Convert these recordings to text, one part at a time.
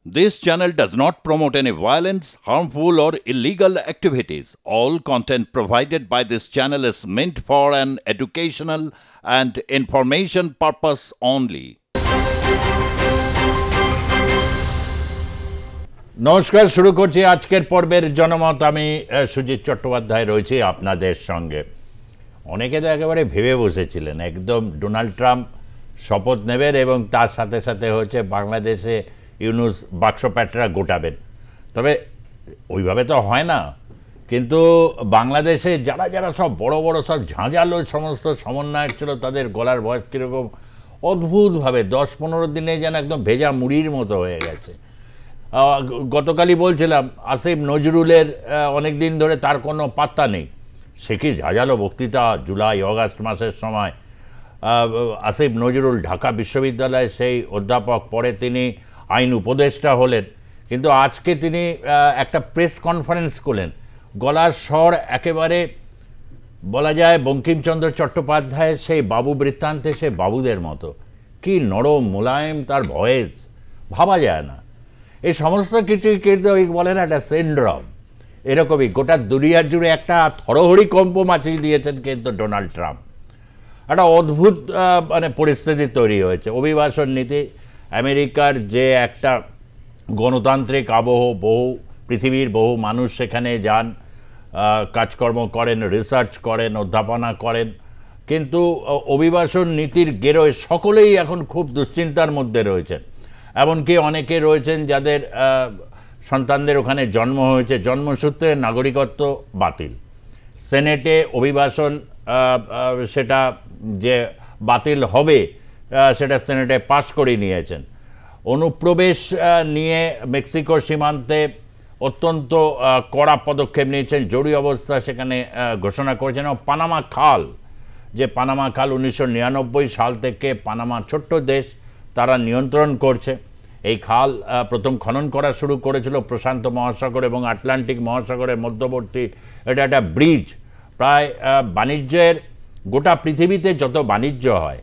This channel does not promote any violence, harmful, or illegal activities. All content provided by this channel is meant for an educational and information purpose only. নমস্কার, শুরু করছি আজকের পর্বের জনমত। আমি সুজিত চট্টোপাধ্যায় রয়েছি আপনাদের সঙ্গে। অনেকে তো একেবারে ভেবে বসেছিলেন একদম ডোনাল্ড ট্রাম্প শপথ নেবেন এবং তার সাথে সাথে হচ্ছে বাংলাদেশে ইউনূস বাক্স প্যাটরা গোটাবেন। তবে ওইভাবে তো হয় না, কিন্তু বাংলাদেশে যারা যারা সব বড় বড় সব ঝাঁঝালো সমস্ত সমন্বয়ক ছিল, তাদের গলার ভয়েস কীরকম অদ্ভুতভাবে 10-15 দিনে যেন একদম ভেজা মুড়ির মতো হয়ে গেছে। গতকালই বলছিলাম আসিফ নজরুলের অনেক দিন ধরে তার কোনো পাত্তা নেই। সে কি ঝাঁঝালো বক্তৃতা জুলাই অগাস্ট মাসের সময়। আসিফ নজরুল ঢাকা বিশ্ববিদ্যালয়ে সেই অধ্যাপক, পরে তিনি আইন উপদেষ্টা হলেন, কিন্তু আজকে তিনি একটা প্রেস কনফারেন্স করলেন। গলার স্বর একেবারে বলা যায় বঙ্কিমচন্দ্র চট্টোপাধ্যায়ের সেই বাবু বৃত্তান্তে সে বাবুদের মতো। কি নরম মোলায়েম তার ভয়েস, ভাবা যায় না। এই সমস্ত কিছুই কিন্তু ওই বলেন একটা সিন্ড্রোম, এরকমই গোটা দুনিয়া জুড়ে একটা থরহরি কম্প মাচিয়ে দিয়েছেন কিন্তু ডোনাল্ড ট্রাম্প। একটা অদ্ভুত মানে পরিস্থিতি তৈরি হয়েছে। অভিবাসন নীতি, আমেরিকার যে একটা গণতান্ত্রিক আবহ, পৃথিবীর বহু মানুষ সেখানে যান, কাজকর্ম করেন, রিসার্চ করেন, অধ্যাপনা করেন, কিন্তু অভিবাসন নীতির গেরোয় সকলেই এখন খুব দুশ্চিন্তার মধ্যে রয়েছেন। এমনকি অনেকে রয়েছেন যাদের সন্তানদের ওখানে জন্ম হয়েছে, জন্মসূত্রে নাগরিকত্ব বাতিল। সেনেটে অভিবাসন সেটা যে বাতিল হবে সেটা সেনেটে পাশ করে নিয়েছেন। অনুপ্রবেশ নিয়ে মেক্সিকো সীমান্তে অত্যন্ত কড়া পদক্ষেপ নিয়েছেন, জরুরি অবস্থা সেখানে ঘোষণা করেছেন। এবং পানামা খাল, যে পানামা খাল 1999 সাল থেকে পানামা ছোট্ট দেশ তারা নিয়ন্ত্রণ করছে। এই খাল প্রথম খনন করা শুরু করেছিল প্রশান্ত মহাসাগর এবং আটলান্টিক মহাসাগরের মধ্যবর্তী। এটা একটা ব্রিজ। প্রায় বাণিজ্যের গোটা পৃথিবীতে যত বাণিজ্য হয়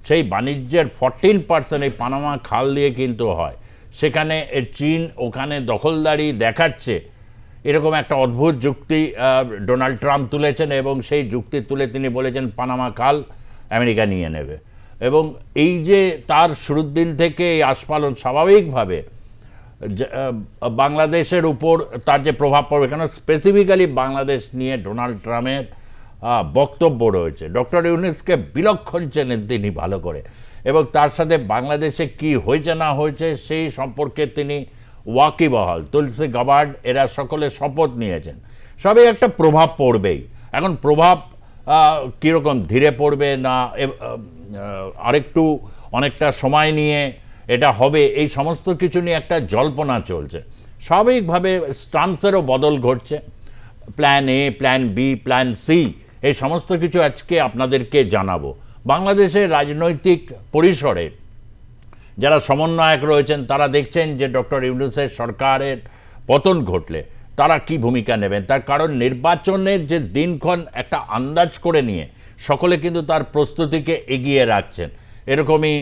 সেই বাণিজ্যের 14% এই পানামা খাল দিয়ে কিন্তু হয়। সেখানে চীন ওখানে দখলদারি দেখাচ্ছে, এরকম একটা অদ্ভুত যুক্তি ডোনাল্ড ট্রাম্প তুলেছেন এবং সেই যুক্তি তুলে তিনি বলেছেন পানামা খাল আমেরিকা নিয়ে নেবে। এবং এই যে তার শুরুর দিন থেকে এই আস্ফালন, স্বাভাবিকভাবে বাংলাদেশের উপর তার যে প্রভাব পড়বে, কেন স্পেসিফিক্যালি বাংলাদেশ নিয়ে ডোনাল্ড ট্রাম্পের বক্তব্য রয়েছে। ডক্টর ইউনূসকে বিলক্ষণ চেনেন তিনি ভালো করে, এবং তার সাথে বাংলাদেশে কি হয়েছে না হয়েছে সেই সম্পর্কে তিনি ওয়াকিবহাল। তুলসী গাবার্ড এরা সকলে শপথ নিয়েছেন, সবই একটা প্রভাব পড়বেই। এখন প্রভাব কীরকম ধীরে পড়বে না আরেকটু অনেকটা সময় নিয়ে এটা হবে, এই সমস্ত কিছু নিয়ে একটা জল্পনা চলছে। স্বাভাবিকভাবে স্টান্সেরও বদল ঘটছে, plan A, plan B, plan C, এই সমস্ত কিছু আজকে আপনাদেরকে জানাবো। বাংলাদেশের রাজনৈতিক পরিসরে যারা সমন্বয়ক রয়েছেন তারা দেখছেন যে ডক্টর ইউনূসের সরকারের পতন ঘটলে তারা কি ভূমিকা নেবেন। তার কারণ নির্বাচনের যে দিনক্ষণ একটা আন্দাজ করে নিয়ে সকলে কিন্তু তার প্রস্তুতিকে এগিয়ে রাখছেন। এরকমই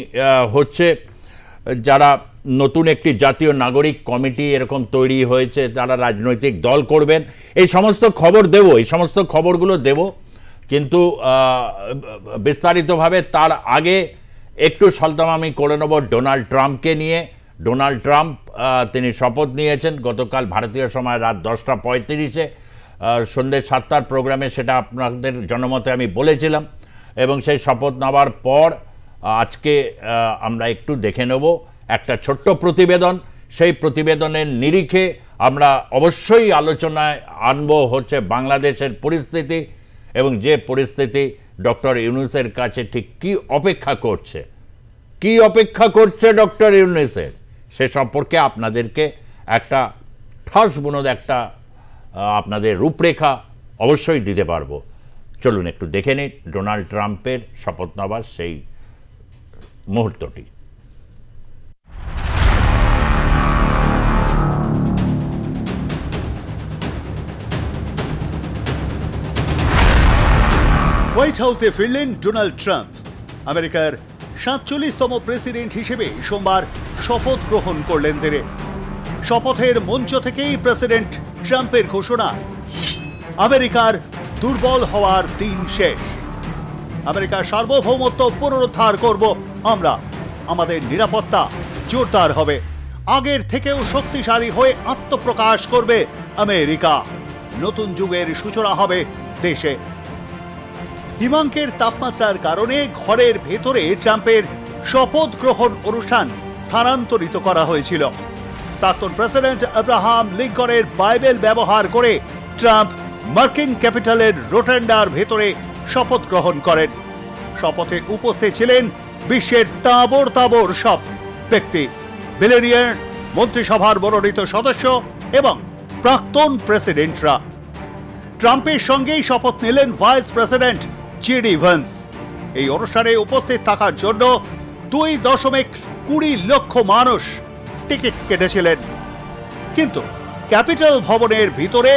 হচ্ছে। যারা নতুন একটি জাতীয় নাগরিক কমিটি এরকম তৈরি হয়েছে, তারা রাজনৈতিক দল করবেন, এই সমস্ত খবর দেব, এই সমস্ত খবরগুলো দেব, কিন্তু বিস্তারিতভাবে তার আগে একটু সলতামামি করে নেব ডোনাল্ড ট্রাম্পকে নিয়ে। ডোনাল্ড ট্রাম্প তিনি শপথ নিয়েছেন গতকাল ভারতীয় সময় রাত 10:35-এ, সন্ধ্যে 7টার প্রোগ্রামে, সেটা আপনাদের জনমতে আমি বলেছিলাম। এবং সেই শপথ নেওয়ার পর আজকে আমরা একটু দেখে নেব একটা ছোট্ট প্রতিবেদন। সেই প্রতিবেদনের নিরিখে আমরা অবশ্যই আলোচনায় আনব হচ্ছে বাংলাদেশের পরিস্থিতি, এবং যে পরিস্থিতি ডক্টর ইউনূসের কাছে ঠিক কি অপেক্ষা করছে ডক্টর ইউনূসের, সে সম্পর্কে আপনাদেরকে একটা ঠাস বুনদ একটা আপনাদের রূপরেখা অবশ্যই দিতে পারবো। চলুন একটু দেখে নিই ডোনাল্ড ট্রাম্পের শপথ নেওয়ার সেই মুহূর্তটি। হোয়াইট হাউসে ফিরলেন ডোনাল্ড ট্রাম্প। আমেরিকার 47তম প্রেসিডেন্ট হিসেবে সোমবার শপথ গ্রহণ করলেন তিনি। শপথের মঞ্চ থেকেই প্রেসিডেন্ট ট্রাম্পের ঘোষণা, আমেরিকার দুর্বল হওয়ার দিন শেষ। আমেরিকার সার্বভৌমত্ব পুনরুদ্ধার করব আমরা, আমাদের নিরাপত্তা জোরদার হবে, আগের থেকেও শক্তিশালী হয়ে আত্মপ্রকাশ করবে আমেরিকা, নতুন যুগের সূচনা হবে দেশে। হিমাঙ্কের তাপমাত্রার কারণে ঘরের ভেতরে ট্রাম্পের শপথ গ্রহণ অনুষ্ঠান স্থানান্তরিত করা হয়েছিল। প্রাক্তন প্রেসিডেন্ট আব্রাহাম লিঙ্কনের বাইবেল ব্যবহার করে ট্রাম্প মার্কিন ক্যাপিটালের রোটান্ডার ভেতরে শপথ গ্রহণ করেন। শপথে উপস্থিত ছিলেন বিশ্বের তাবর তাবর সব ব্যক্তি, বিলিয়নিয়ার, মন্ত্রিসভার মনোনীত সদস্য এবং প্রাক্তন প্রেসিডেন্টরা। ট্রাম্পের সঙ্গেই শপথ নিলেন ভাইস প্রেসিডেন্ট জেডি ভ্যান্স। এই অনুষ্ঠানে উপস্থিত থাকার জন্য 2.20 লক্ষ মানুষ টিকিট কেটেছিলেন, কিন্তু ক্যাপিটাল ভবনের ভিতরে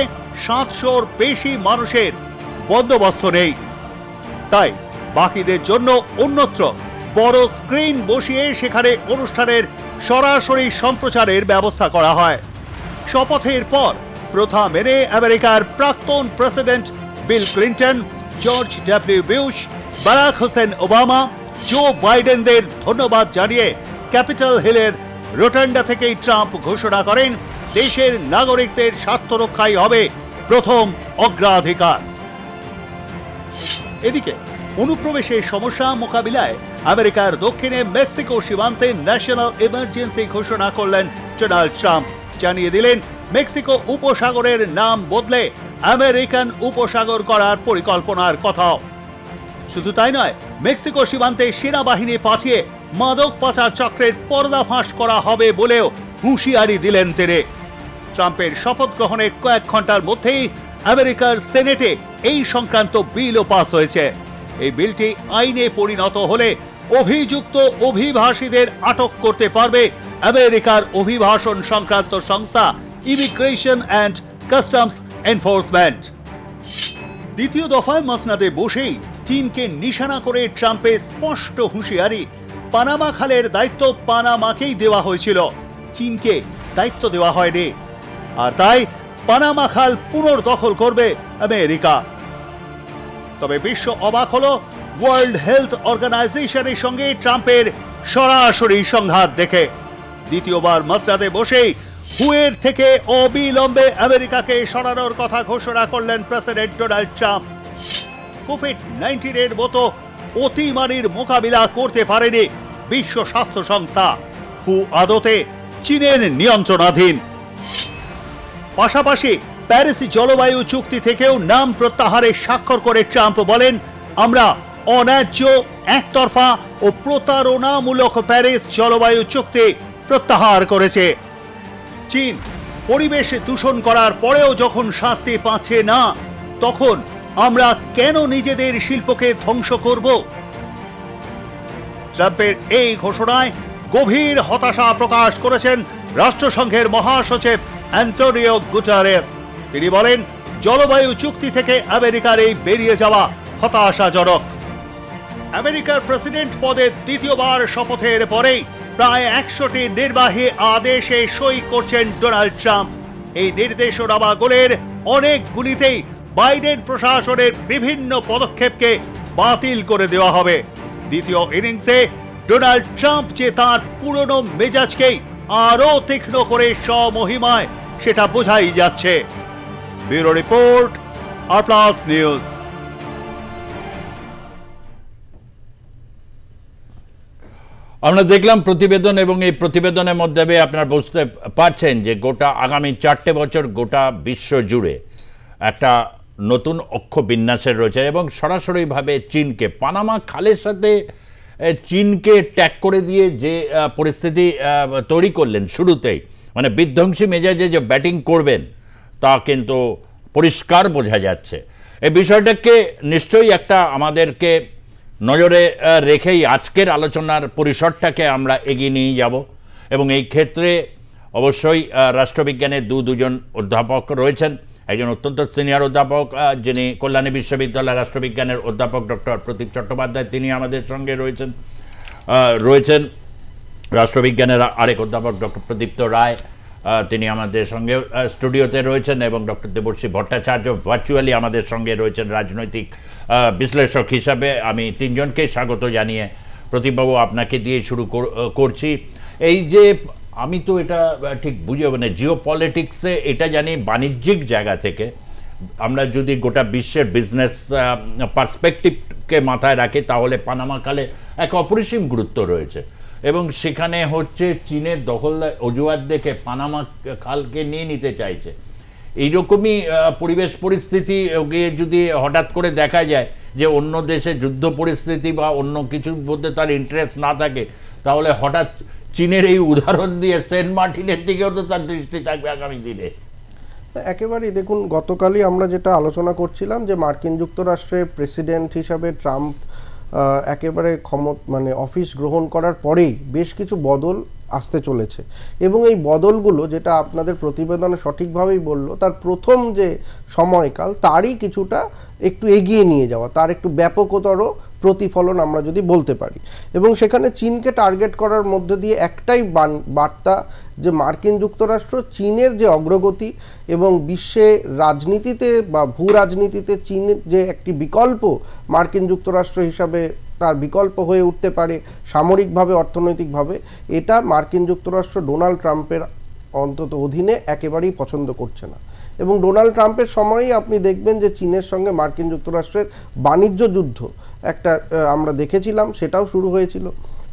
700-র বেশি মানুষের বন্দোবস্ত নেই। তাই বাকিদের জন্য অন্যত্র বড় স্ক্রিন বসিয়ে সেখানে অনুষ্ঠানের সরাসরি সম্প্রচারের ব্যবস্থা করা হয়। শপথের পর প্রথা মেনে আমেরিকার প্রাক্তন president Bill Clinton, George W Bush, Barack Hussein Obama, Joe বাইডেনদের ধন্যবাদ জানিয়ে ক্যাপিটাল হিলের রোটান্ডা থেকেই ট্রাম্প ঘোষণা করেন, দেশের নাগরিকদের স্বার্থ রক্ষাই হবে প্রথম অগ্রাধিকার। এদিকে অনুপ্রবেশের সমস্যা মোকাবিলায় আমেরিকার দক্ষিণে মেক্সিকো সীমান্তে ন্যাশনাল ইমার্জেন্সি ঘোষণা করলেন ডোনাল্ড ট্রাম্প। জানিয়ে দিলেন মেক্সিকো উপসাগরের নাম বদলে আমেরিকান উপসাগর করার পরিকল্পনার কথাও। শুধু তাই নয়, মেক্সিকো সীমান্তে সেনাবাহিনী পাঠিয়ে মাদক পাচার চক্রের পর্দাফাঁস করা হবে বলেও হুঁশিয়ারি দিলেন তিনি। ট্রাম্পের শপথ গ্রহণের কয়েক ঘন্টার মধ্যেই আমেরিকার সেনেটে এই সংক্রান্ত বিলও পাস হয়েছে। এই বিলটি আইনে পরিণত হলে অভিযুক্ত অভিবাসীদের আটক করতে পারবে আমেরিকার অভিবাসন সংক্রান্ত সংস্থা ইমিগ্রেশন অ্যান্ড কাস্টমস এনফোর্সমেন্ট। দ্বিতীয় দফায় মসনাদে বসেই চীনকে নিশানা করে ট্রাম্পের স্পষ্ট হুঁশিয়ারি, পানামা খালের দায়িত্ব পানামাকেই দেওয়া হয়েছিল, চীনকে দায়িত্ব দেওয়া হয়নি, আর তাই পানামা খাল পুনর্দখল করবে আমেরিকা। তবে বিশ্ব অবাক হলো ওয়ার্ল্ড হেলথ অর্গানাইজেশনের সঙ্গে ট্রাম্পের সরাসরি সংঘাত দেখে। দ্বিতীয়বার মসনাদে বসেই হুয়ের থেকে অবিলম্বে আমেরিকাকে সরানোর কথা ঘোষণা করলেন প্রেসিডেন্ট ডোনাল্ড ট্রাম্প। কোভিড-19 মতো অতিমারির মোকাবিলা করতে পারেনি বিশ্ব স্বাস্থ্য সংস্থা, হু আদতে চীনের নিয়ন্ত্রণাধীন। পাশাপাশি প্যারিস জলবায়ু চুক্তি থেকেও নাম প্রত্যাহারে স্বাক্ষর করে ট্রাম্প বলেন, আমরা অন্যায্য, একতরফা ও প্রতারণামূলক প্যারিস জলবায়ু চুক্তি প্রত্যাহার করেছে। চীন পরিবেশ দূষণ করার পরেও যখন শাস্তি পাচ্ছে না, তখন আমরা কেন নিজেদের শিল্পকে ধ্বংস করব? ট্রাম্পের এই ঘোষণায় গভীর হতাশা প্রকাশ করেছেন রাষ্ট্রসংঘের মহাসচিব অ্যান্টোনিও গুটারেস। তিনি বলেন, জলবায়ু চুক্তি থেকে আমেরিকার এই বেরিয়ে যাওয়া হতাশাজনক। আমেরিকার প্রেসিডেন্ট পদে দ্বিতীয়বার শপথের পরেই প্রায় 100টি নির্বাহী আদেশে সই করছেন ডোনাল্ড ট্রাম্প। এই নির্দেশনামাগুলির অনেকগুলিতেই বাইডেন প্রশাসনের বিভিন্ন পদক্ষেপকে বাতিল করে দেওয়া হবে। দ্বিতীয় ইনিংসে ডোনাল্ড ট্রাম্প যে তাঁর পুরনো মেজাজকেই আরও তীক্ষ্ণ করে স্বমহিমায়, সেটা বোঝাই যাচ্ছে। ব্যুরো রিপোর্ট, আর প্লাস নিউজ। আমরা দেখলাম প্রতিবেদন, এবং এই প্রতিবেদনের মধ্যে আপনারা বুঝতে পারছেন যে গোটা আগামী 4টে বছর গোটা বিশ্ব জুড়ে একটা নতুন অক্ষ বিন্যাসের রয়েছে, এবং সরাসরিভাবে চীনকে, পানামা খালের সাথে চীনকে ট্যাগ করে দিয়ে যে পরিস্থিতি তৈরি করলেন শুরুতেই, মানে বিধ্বংসী মেজাজে যে ব্যাটিং করবেন তা কিন্তু পরিষ্কার বোঝা যাচ্ছে। এই বিষয়টাকে নিশ্চয়ই একটা আমাদেরকে নজরে রেখেই আজকের আলোচনার পরিসরটাকে আমরা এগিয়ে নিয়ে যাব, এবং এই ক্ষেত্রে অবশ্যই রাষ্ট্রবিজ্ঞানের দুজন অধ্যাপক রয়েছেন। একজন অত্যন্ত সিনিয়র অধ্যাপক, যিনি কল্যাণী বিশ্ববিদ্যালয়ের রাষ্ট্রবিজ্ঞানের অধ্যাপক ডক্টর প্রতীক চট্টোপাধ্যায়, তিনি আমাদের সঙ্গে রয়েছেন রাষ্ট্রবিজ্ঞানের আরেক অধ্যাপক ডক্টর প্রদীপ্ত রায়, তিনি আমাদের সঙ্গে স্টুডিওতে রয়েছেন, এবং ডক্টর দেবর্ষী ভট্টাচার্য ভার্চুয়ালি আমাদের সঙ্গে রয়েছেন রাজনৈতিক বিশ্লেষক হিসাবে। আমি তিনজনকে স্বাগত জানিয়ে প্রদীপবাবু আপনাকে দিয়ে শুরু করছি। এই যে আমি তো এটা ঠিক বুঝে মানে জিও পলিটিক্সে এটা জানি বাণিজ্যিক জায়গা থেকে, আমরা যদি গোটা বিশ্বের বিজনেস পার্সপেক্টিভকে মাথায় রাখি তাহলে পানামা খালে এক অপরিসীম গুরুত্ব রয়েছে, এবং সেখানে হচ্ছে চীনের দখলদার অজুহাত দেখে পানামা খালকে নিয়ে নিতে চাইছে। এইরকমই পরিবেশ পরিস্থিতি যদি হঠাৎ করে দেখা যায় যে অন্য দেশে যুদ্ধ পরিস্থিতি বা অন্য কিছুর মধ্যে তার ইন্টারেস্ট না থাকে, তাহলে হঠাৎ চীনের এই উদাহরণ দিয়ে সেন্ট মার্টিনের দিকেও তো তার দৃষ্টি থাকবে আগামী দিনে। একেবারেই দেখুন, গতকালই আমরা যেটা আলোচনা করছিলাম যে মার্কিন যুক্তরাষ্ট্রের প্রেসিডেন্ট হিসাবে ট্রাম্প একেবারে মানে অফিস গ্রহণ করার পরেই বেশ কিছু বদল আসতে চলেছে, এবং এই বদলগুলো যেটা আপনাদের প্রতিবেদনে সঠিকভাবেই বলল, তার প্রথম যে সময়কাল তারই কিছুটা একটু এগিয়ে নিয়ে যাওয়া, তার একটু ব্যাপকতর প্রতিফলন আমরা যদি বলতে পারি। এবং সেখানে চীনকে টার্গেট করার মধ্য দিয়ে একটাই বার্তা যে মার্কিন যুক্তরাষ্ট্র চীনের যে অগ্রগতি এবং বিশ্বে রাজনীতিতে বা ভূ রাজনীতিতে চীনের যে একটি বিকল্প মার্কিন যুক্তরাষ্ট্র হিসাবে তার বিকল্প হয়ে উঠতে পারে সামরিকভাবে, অর্থনৈতিকভাবে, এটা মার্কিন যুক্তরাষ্ট্র ডোনাল্ড ট্রাম্পের অন্তত অধীনে একেবারেই পছন্দ করছে না। এবং ডোনাল্ড ট্রাম্পের সময়েই আপনি দেখবেন যে চীনের সঙ্গে মার্কিন যুক্তরাষ্ট্রের বাণিজ্য যুদ্ধ একটা আমরা দেখেছিলাম, সেটাও শুরু হয়েছিল।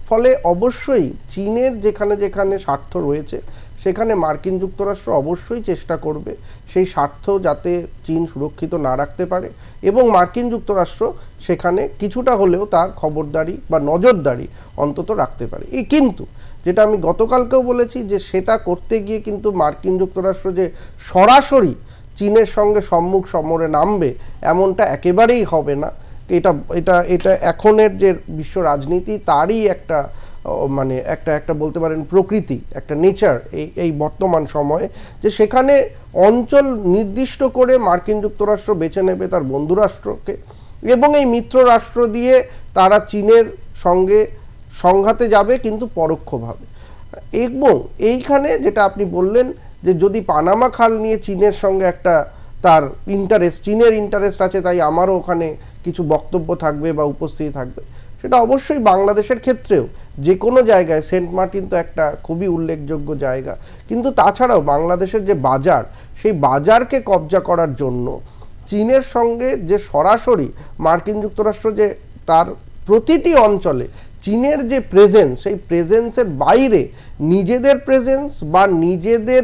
ফলে অবশ্যই চীনের যেখানে যেখানে স্বার্থ রয়েছে সেখানে মার্কিন যুক্তরাষ্ট্র অবশ্যই চেষ্টা করবে সেই স্বার্থ যাতে চীন সুরক্ষিত না রাখতে পারে, এবং মার্কিন যুক্তরাষ্ট্র সেখানে কিছুটা হলেও তার খবরদারি বা নজরদারি অন্তত রাখতে পারে। কিন্তু যেটা আমি গতকালকেও বলেছি যে সেটা করতে গিয়ে কিন্তু মার্কিন যুক্তরাষ্ট্র যে সরাসরি চীনের সঙ্গে সম্মুখ সমরে নামবে এমনটা একেবারেই হবে না। এটা এটা এটা এখনের যে বিশ্ব রাজনীতি তারই একটা মানে একটা বলতে পারেন প্রকৃতি, একটা নেচার এই বর্তমান সময়ে, যে সেখানে অঞ্চল নির্দিষ্ট করে মার্কিন যুক্তরাষ্ট্র বেছে নেবে তার বন্ধু রাষ্ট্রকে, এবং এই মিত্র রাষ্ট্র দিয়ে তারা চীনের সঙ্গে সংঘাতে যাবে কিন্তু পরোক্ষভাবে। এবং এইখানে যেটা আপনি বললেন যে যদি পানামা খাল নিয়ে চীনের সঙ্গে একটা তার ইন্টারেস্ট, চীনের ইন্টারেস্ট আছে তাই আমারও ওখানে কিছু বক্তব্য থাকবে বা উপস্থিতি থাকবে, সেটা অবশ্যই বাংলাদেশের ক্ষেত্রেও যে কোনো জায়গায় সেন্ট মার্টিন তো একটা খুবই উল্লেখযোগ্য জায়গা, কিন্তু তাছাড়াও বাংলাদেশের যে বাজার, সেই বাজারকে কবজা করার জন্য চীনের সঙ্গে যে সরাসরি মার্কিন যুক্তরাষ্ট্র যে তার প্রতিটি অঞ্চলে চীনের যে প্রেজেন্স, সেই প্রেজেন্সের বাইরে নিজেদের প্রেজেন্স বা নিজেদের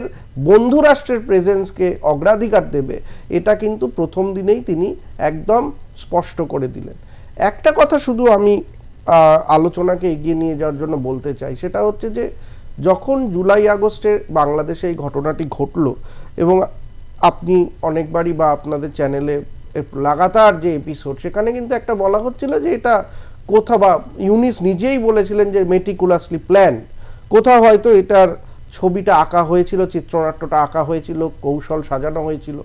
বন্ধু রাষ্ট্রের প্রেজেন্সকে অগ্রাধিকার দেবে, এটা কিন্তু প্রথম দিনেই তিনি একদম স্পষ্ট করে দিলেন। একটা কথা শুধু আমি আলোচনাকে এগিয়ে নিয়ে যাওয়ার জন্য বলতে চাই, সেটা হচ্ছে যে যখন জুলাই আগস্টে বাংলাদেশে এই ঘটনাটি ঘটলো, এবং আপনি অনেকবারই বা আপনাদের চ্যানেলে লাগাতার যে এপিসোড, সেখানে কিন্তু একটা বলা হচ্ছিল যে এটা কোথাও, বা ইউনিস নিজেই বলেছিলেন যে মেটিকুলাসলি প্ল্যান, কোথাও হয়তো এটার ছবিটা আঁকা হয়েছিল, চিত্রনাট্যটা আঁকা হয়েছিল, কৌশল সাজানো হয়েছিল।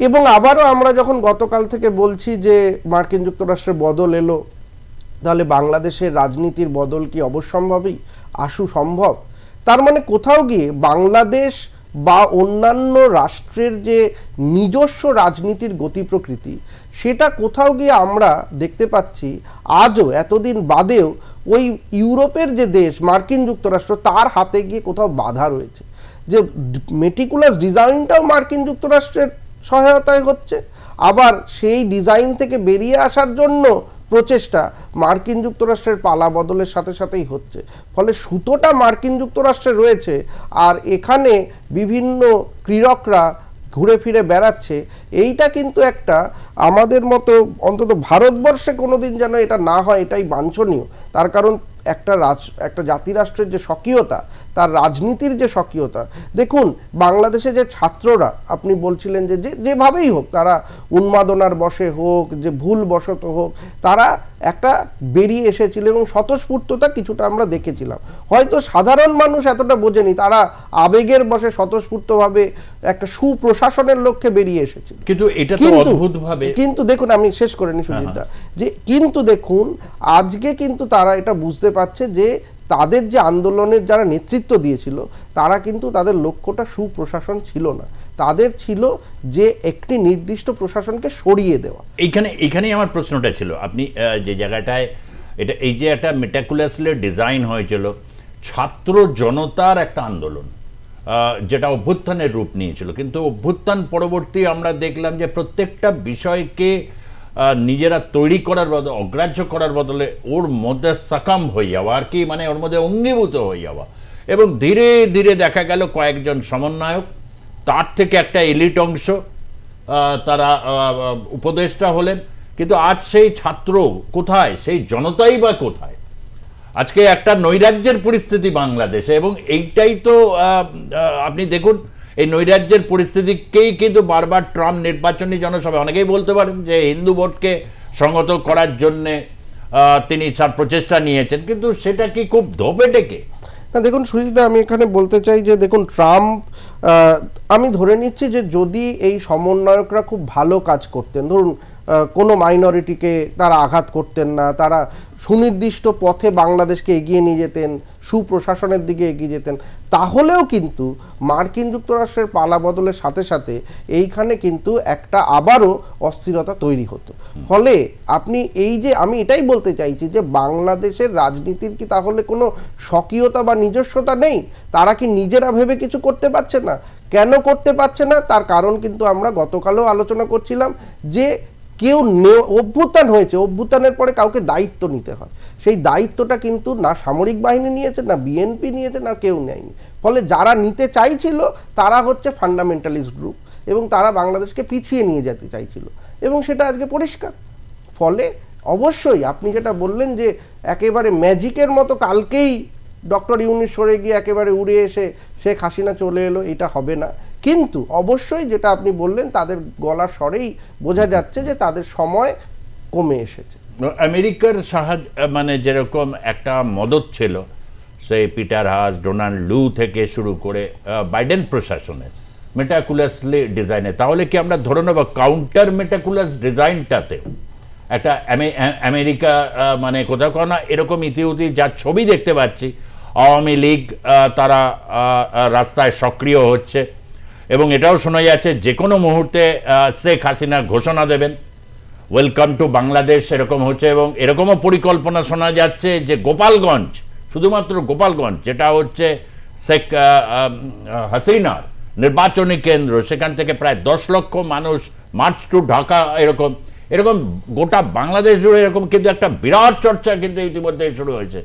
এবং আবারও আমরা যখন গতকাল থেকে বলছি যে মার্কিন যুক্তরাষ্ট্রের বদল এলো, তাহলে বাংলাদেশের রাজনীতির বদল কি অবশ্যম্ভাবী, আশু সম্ভব? তার মানে কোথাও গিয়ে বাংলাদেশ বা অন্যান্য রাষ্ট্রের যে নিজস্ব রাজনীতির গতি প্রকৃতি, সেটা কোথাও গিয়ে আমরা দেখতে পাচ্ছি আজও এতদিন বাদেও ওই ইউরোপের যে দেশ মার্কিন যুক্তরাষ্ট্র, তার হাতে গিয়ে কোথাও বাধা রয়েছে। যে মেটিকুলাস ডিজাইনটাও মার্কিন যুক্তরাষ্ট্রের সহায়তায় হচ্ছে, আবার সেই ডিজাইন থেকে বেরিয়ে আসার জন্য প্রচেষ্টা মার্কিন যুক্তরাষ্ট্রের পালা বদলের সাথে সাথেই হচ্ছে। ফলে সুতোটা মার্কিন যুক্তরাষ্ট্রে রয়েছে, আর এখানে বিভিন্ন ক্রীড়করা ঘুরে ফিরে বেড়াচ্ছে। এইটা কিন্তু একটা আমাদের মতো অন্তত ভারতবর্ষে কোনোদিন যেন এটা না হয়, এটাই বাঞ্ছনীয়। তার কারণ একটা জাতিরাষ্ট্রের যে স্বকীয়তা, তার রাজনীতির যে স্বকীয়তা, দেখুন বাংলাদেশে যে ছাত্ররা আপনি বলছিলেন যে যেভাবেই হোক, তারা উন্মাদনার বশে হোক, যে ভুল বশত হোক, তারা একটা বেরিয়ে এসেছিল এবং স্বতঃস্ফূর্ততা কিছুটা আমরা দেখেছিলাম। হয়তো সাধারণ মানুষ এতটা বোঝেনি, তারা আবেগের বশে স্বতঃস্ফূর্তভাবে একটা সুপ্রশাসনের লক্ষ্যে বেরিয়ে এসেছিল। কিন্তু দেখুন, আমি শেষ করে নি সুজিতদা, যে কিন্তু দেখুন আজকে কিন্তু তারা এটা বুঝতে পারছে যে তাদের যে আন্দোলনের যারা নেতৃত্ব দিয়েছিল, তারা কিন্তু তাদের লক্ষ্যটা সুপ্রশাসন ছিল না, তাদের ছিল যে একটি নির্দিষ্ট প্রশাসনকে সরিয়ে দেওয়া। এইখানেই আমার প্রশ্নটা ছিল, আপনি যে জায়গাটায় এটা এই যে একটা মেটাকুলাসলি ডিজাইন হয়েছিল ছাত্র জনতার একটা আন্দোলন যেটা অভ্যুত্থানের রূপ নিয়েছিল, কিন্তু অভ্যুত্থান পরবর্তী আমরা দেখলাম যে প্রত্যেকটা বিষয়কে নিজেরা তৈরি করার বদলে, অগ্রাহ্য করার বদলে ওর মধ্যে সাকাম হয়ে যাওয়া আর কি, মানে ওর মধ্যে অঙ্গীভূত হয়ে যাওয়া, এবং ধীরে ধীরে দেখা গেল কয়েকজন সমন্বয়ক, তার থেকে একটা এলিট অংশ তারা উপদেষ্টা হলেন। কিন্তু আজ সেই ছাত্র কোথায়, সেই জনতাই বা কোথায়? আজকে একটা নৈরাজ্যের পরিস্থিতি বাংলাদেশে, এবং এইটাই তো আপনি দেখুন এই নৈরাজ্যের পরিস্থিতিকেই কিন্তু বারবার ট্রাম্প নির্বাচনী জনসভায়, অনেকেই বলতে পারেন যে হিন্দু ভোটকে সংহত করার জন্যে তিনি তার প্রচেষ্টা নিয়েছেন, কিন্তু সেটা কি খুব ধোপে টেকে? না দেখুন সুজিতদা, আমি এখানে বলতে চাই যে দেখুন ট্রাম্প, আমি ধরে নিচ্ছি যে যদি এই সমন্বয়করা খুব ভালো কাজ করতেন, ধরুন কোনো মাইনরিটিকে তারা আঘাত করতেন না, তারা সুনির্দিষ্ট পথে বাংলাদেশকে এগিয়ে নিয়ে যেতেন, সুপ্রশাসনের দিকে এগিয়ে যেতেন, তাহলেও কিন্তু মার্কিন যুক্তরাষ্ট্রের পালা বদলের সাথে সাথে এইখানে কিন্তু একটা আবারও অস্থিরতা তৈরি হতো। ফলে আপনি এই যে, আমি এটাই বলতে চাইছি যে বাংলাদেশের রাজনীতির কি তাহলে কোনো স্বকীয়তা বা নিজস্বতা নেই? তারা কি নিজেরা ভেবে কিছু করতে পারছে না? কেন করতে পারছে না তার কারণ কিন্তু আমরা গতকালও আলোচনা করছিলাম যে কেউ অভ্যুত্থান হয়েছে, অভ্যুত্থানের পরে কাউকে দায়িত্ব নিতে হয়, সেই দায়িত্বটা কিন্তু না সামরিক বাহিনী নিয়েছে, না বিএনপি নিয়েছে, না কেউ নেয়নি। ফলে যারা নিতে চাইছিল তারা হচ্ছে ফান্ডামেন্টালিস্ট গ্রুপ, এবং তারা বাংলাদেশকে পিছিয়ে নিয়ে যেতে চাইছিল, এবং সেটা আজকে পরিষ্কার। ফলে অবশ্যই আপনি যেটা বললেন যে একেবারে ম্যাজিকের মতো কালকেই ডক্টর ইউনূস সরে গিয়ে একেবারে উড়ে এসে শেখ হাসিনা চলে এলো, এটা হবে না। কিন্তু অবশ্যই যেটা আপনি বললেন, তাদের গলার স্বরেই বোঝা যাচ্ছে যে তাদের সময় কমে এসেছে। আমেরিকার সাহায্য, মানে যেরকম একটা মদত ছিল সেই পিটার হাস, ডোনাল্ড লু থেকে শুরু করে বাইডেন প্রশাসনের মেটাকুলাসলি ডিজাইনে, তাহলে কি আমরা ধরে নেব কাউন্টার মেটাকুলাস ডিজাইনটাতে একটা আমেরিকা মানে কোথাও কোনো না এরকম ইতিউতি যার ছবি দেখতে পাচ্ছি, আওয়ামী লীগ তারা রাস্তায় সক্রিয় হচ্ছে, এবং এটাও শোনা যাচ্ছে যে কোনো মুহূর্তে শেখ হাসিনা ঘোষণা দেবেন ওয়েলকাম টু বাংলাদেশ, এরকম হচ্ছে। এবং এরকমও পরিকল্পনা শোনা যাচ্ছে যে গোপালগঞ্জ, শুধুমাত্র গোপালগঞ্জ যেটা হচ্ছে শেখ হাসিনার নির্বাচনী কেন্দ্র, সেখান থেকে প্রায় 10 লক্ষ মানুষ মার্চ টু ঢাকা, এরকম এরকম গোটা বাংলাদেশ জুড়ে এরকম কিন্তু একটা বিরাট চর্চা কিন্তু ইতিমধ্যে শুরু হয়েছে।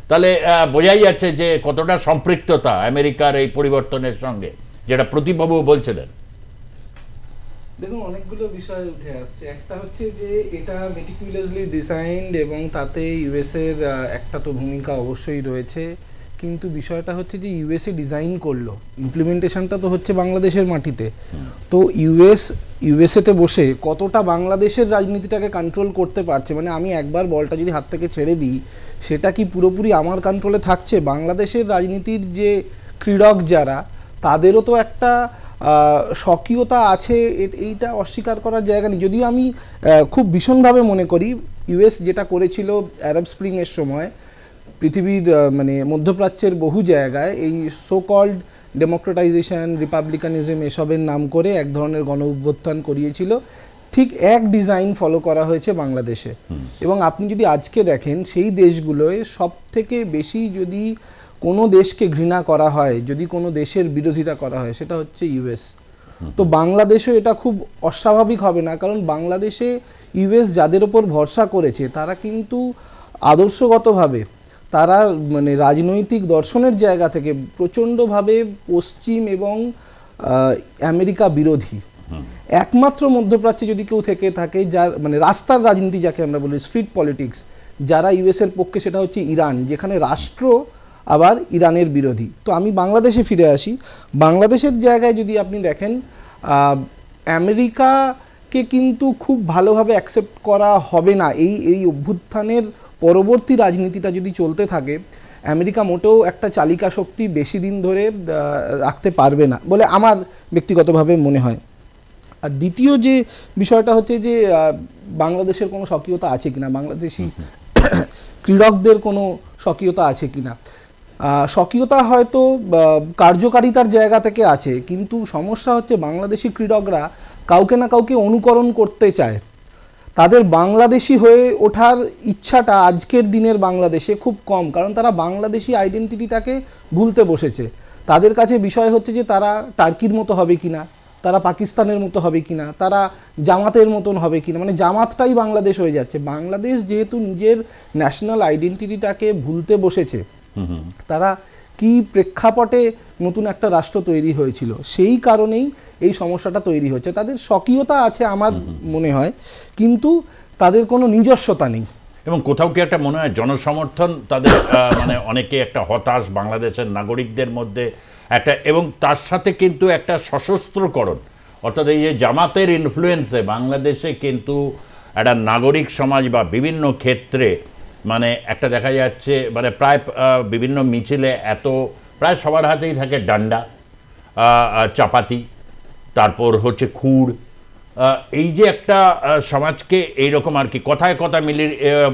তাহলে বোঝাই যাচ্ছে যে কতটা সম্পৃক্ততা আমেরিকার এই পরিবর্তনের সঙ্গে, যেটা প্রতিবাবু বলছিলেন। দেখুন অনেকগুলো বিষয় উঠে আসছে। একটা হচ্ছে যে এটা মেটিকুলাসলি ডিজাইনড এবং তাতে ইউএসের একটা তো ভূমিকা অবশ্যই রয়েছে, কিন্তু বিষয়টা হচ্ছে যে ইউএসএ ডিজাইন করলো, ইমপ্লিমেন্টেশনটা তো হচ্ছে বাংলাদেশের মাটিতে। তো ইউএসএতে বসে কতটা বাংলাদেশের রাজনীতিটাকে কন্ট্রোল করতে পারছে, মানে আমি একবার বলটা যদি হাত থেকে ছেড়ে দিই সেটা কি পুরোপুরি আমার কন্ট্রোলে থাকছে? বাংলাদেশের রাজনীতির যে ক্রীড়ক যারা, তাদেরও তো একটা স্বকীয়তা আছে, এইটা অস্বীকার করার জায়গা নেই। যদিও আমি খুব ভীষণভাবে মনে করি ইউএস যেটা করেছিল আরব স্প্রিংয়ের সময়, পৃথিবীর মানে মধ্যপ্রাচ্যের বহু জায়গায় এই সো কল্ড ডেমোক্রেটাইজেশন, রিপাবলিকানিজম এসবের নাম করে এক ধরনের গণ অভ্যুত্থান করিয়েছিল, ঠিক এক ডিজাইন ফলো করা হয়েছে বাংলাদেশে। এবং আপনি যদি আজকে দেখেন সেই দেশগুলোয় সব থেকে বেশি যদি কোনো দেশকে ঘৃণা করা হয়, যদি কোনো দেশের বিরোধিতা করা হয়, সেটা হচ্ছে ইউএস। তো বাংলাদেশও এটা খুব অস্বাভাবিক হবে না, কারণ বাংলাদেশে ইউএস যাদের ওপর ভরসা করেছে তারা কিন্তু আদর্শগতভাবে, তারা মানে রাজনৈতিক দর্শনের জায়গা থেকে প্রচণ্ডভাবে পশ্চিম এবং আমেরিকা বিরোধী। একমাত্র মধ্যপ্রাচ্যে যদি কেউ থেকে থাকে যার মানে রাস্তার রাজনীতি যাকে আমরা বলি, স্ট্রিট পলিটিক্স, যারা ইউএসের পক্ষে, সেটা হচ্ছে ইরান, যেখানে রাষ্ট্র আবার ইরানের বিরোধী। তো আমি বাংলাদেশে ফিরে আসি। বাংলাদেশের জায়গায় যদি আপনি দেখেন, আমেরিকাকে কিন্তু খুব ভালোভাবে অ্যাকসেপ্ট করা হবে না। এই অভ্যুত্থানের পরবর্তী রাজনীতিটা যদি চলতে থাকে, আমেরিকা মোটেও একটা চালিকা শক্তি বেশি দিন ধরে রাখতে পারবে না বলে আমার ব্যক্তিগতভাবে মনে হয়। আর দ্বিতীয় যে বিষয়টা হচ্ছে যে বাংলাদেশের কোনো স্বকীয়তা আছে কিনা, বাংলাদেশি ক্রীড়কদের কোনো স্বকীয়তা আছে কিনা। স্বকীয়তা হয়তো কার্যকারিতার জায়গা থেকে আছে, কিন্তু সমস্যা হচ্ছে বাংলাদেশি ক্রীড়করা কাউকে না কাউকে অনুকরণ করতে চায়। তাদের বাংলাদেশি হয়ে ওঠার ইচ্ছাটা আজকের দিনের বাংলাদেশে খুব কম, কারণ তারা বাংলাদেশি আইডেন্টিটিটাকে ভুলতে বসেছে। তাদের কাছে বিষয় হচ্ছে যে তারা টার্কির মতো হবে কিনা, তারা পাকিস্তানের মতো হবে কিনা, তারা জামাতের মতন হবে কিনা, মানে জামাতটাই বাংলাদেশ হয়ে যাচ্ছে। বাংলাদেশ যেহেতু নিজের ন্যাশনাল আইডেন্টিটিটাকে ভুলতে বসেছে, তারা কি প্রেক্ষাপটে নতুন একটা রাষ্ট্র তৈরি হয়েছিল সেই কারণেই এই সমস্যাটা তৈরি হচ্ছে। তাদের স্বকীয়তা আছে আমার মনে হয়, কিন্তু তাদের কোনো নিজস্বতা নেই। এবং কোথাও কি একটা মনে হয় জনসমর্থন তাদের মানে অনেকে একটা হতাশ বাংলাদেশের নাগরিকদের মধ্যে একটা, এবং তার সাথে কিন্তু একটা সশস্ত্রকরণ, অর্থাৎ এই যে জামাতের ইনফ্লুয়েন্সে বাংলাদেশে কিন্তু একটা নাগরিক সমাজ বা বিভিন্ন ক্ষেত্রে মানে একটা দেখা যাচ্ছে মানে প্রায় বিভিন্ন মিছিলে প্রায় সবার হাতেই থাকে ডান্ডা, চাপাতি, তারপর হচ্ছে খুর। এই যে একটা সমাজকে এইরকম আর কি কথায় কথা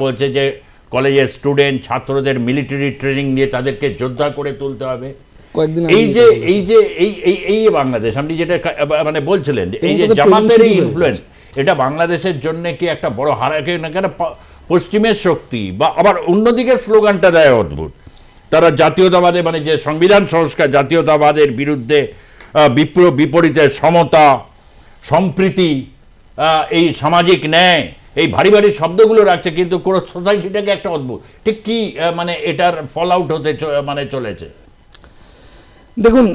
বলছে যে কলেজের স্টুডেন্ট ছাত্রদের মিলিটারি ট্রেনিং দিয়ে তাদেরকে যোদ্ধা করে তুলতে হবে। এই বাংলাদেশ আপনি যেটা মানে বলছিলেন, এই যে জামাতের এই ইনফ্লুয়েন্স, এটা বাংলাদেশের জন্য কি একটা বড় হারাকে না কেন? পশ্চিমের শক্তি বা আবার অন্যদিকে স্লোগানটা দেয় অদ্ভুত, তারা জাতীয়তাবাদে মানে যে সংবিধান সংস্কার জাতীয়তাবাদের বিরুদ্ধে, বিপরীতে সমতা, সম্প্রীতি, এই সামাজিক ন্যায়, এই ভারী ভারী শব্দগুলো রাখছে, কিন্তু কোনো সোসাইটিটাকে একটা অদ্ভুত ঠিক কি মানে এটার ফল আউট হতে মানে চলেছে। দেখুন,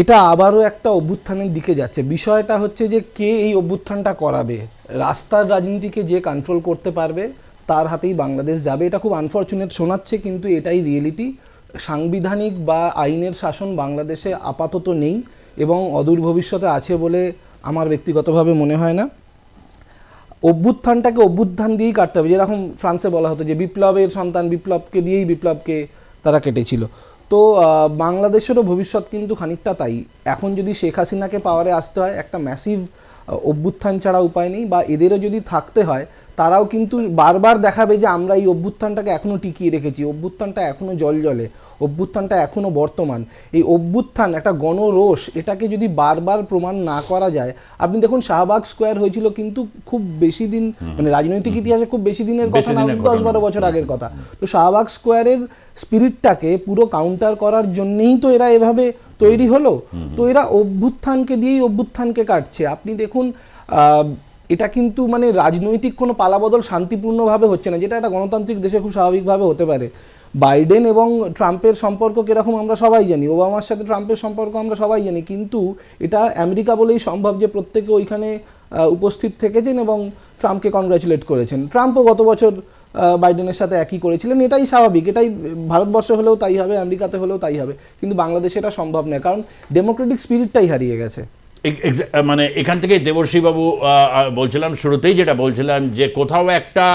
এটা আবারও একটা অভ্যুত্থানের দিকে যাচ্ছে। বিষয়টা হচ্ছে যে কে এই অভ্যুত্থানটা করাবে। রাস্তার রাজনীতিকে যে কন্ট্রোল করতে পারবে তার হাতেই বাংলাদেশ যাবে। এটা খুব আনফর্চুনেট শোনাচ্ছে, কিন্তু এটাই রিয়েলিটি। সাংবিধানিক বা আইনের শাসন বাংলাদেশে আপাতত নেই এবং অদূর ভবিষ্যতে আছে বলে আমার ব্যক্তিগতভাবে মনে হয় না। অভ্যুত্থানটাকে অভ্যুত্থান দিয়েই কাটতে হবে, যেরকম ফ্রান্সে বলা হতো যে বিপ্লবের সন্তান বিপ্লবকে দিয়েই বিপ্লবকে তারা কেটেছিল। তো বাংলাদেশেরও ভবিষ্যৎ কিন্তু খানিকটা তাই। এখন যদি শেখ হাসিনাকে পাওয়ারে আসতে হয়, একটা ম্যাসিভ অভ্যুত্থান ছাড়া উপায় নেই, বা এদেরও যদি থাকতে হয় তারাও কিন্তু বারবার দেখাবে যে আমরা এই অভ্যুত্থানটাকে এখনও টিকিয়ে রেখেছি, অভ্যুত্থানটা এখনও জলে, অভ্যুত্থানটা এখনও বর্তমান। এই অভ্যুত্থান একটা গণরোষ, এটাকে যদি বারবার প্রমাণ না করা যায়, আপনি দেখুন শাহবাগ স্কোয়ার হয়েছিল কিন্তু খুব বেশি দিন, মানে রাজনৈতিক ইতিহাসে খুব বেশি দিনের কথা না, 10-12 বছর আগের কথা। তো শাহবাগ স্কোয়ারের স্পিরিটটাকে পুরো কাউন্টার করার জন্যেই তো এরা এভাবে তৈরি হলো। তো এরা অভ্যুত্থানকে দিয়েই অভ্যুত্থানকে কাটছে। আপনি দেখুন, এটা কিন্তু মানে রাজনৈতিক কোনো পালাবদল শান্তিপূর্ণভাবে হচ্ছে না, যেটা একটা গণতান্ত্রিক দেশে খুব স্বাভাবিকভাবে হতে পারে। বাইডেন এবং ট্রাম্পের সম্পর্ক কীরকম আমরা সবাই জানি, ওবামার সাথে ট্রাম্পের সম্পর্ক আমরা সবাই জানি, কিন্তু এটা আমেরিকা বলেই সম্ভব যে প্রত্যেকে ওইখানে উপস্থিত থেকেছেন এবং ট্রাম্পকে কংগ্রাচুলেট করেছেন। ট্রাম্পও গত বছর বাইডেনের সাথে একই করেছিলেন। এটাই স্বাভাবিক, এটাই ভারতবর্ষে হলেও তাই হবে, আমেরিকাতে হলেও তাই হবে, কিন্তু বাংলাদেশে এটা সম্ভব নয়, কারণ ডেমোক্রেটিক স্পিরিটটাই হারিয়ে গেছে। মানে এখান থেকে দেবর্ষী বাবু বলছিলাম শুরুতেই যেটা বলছিলাম যে কোথাও একটা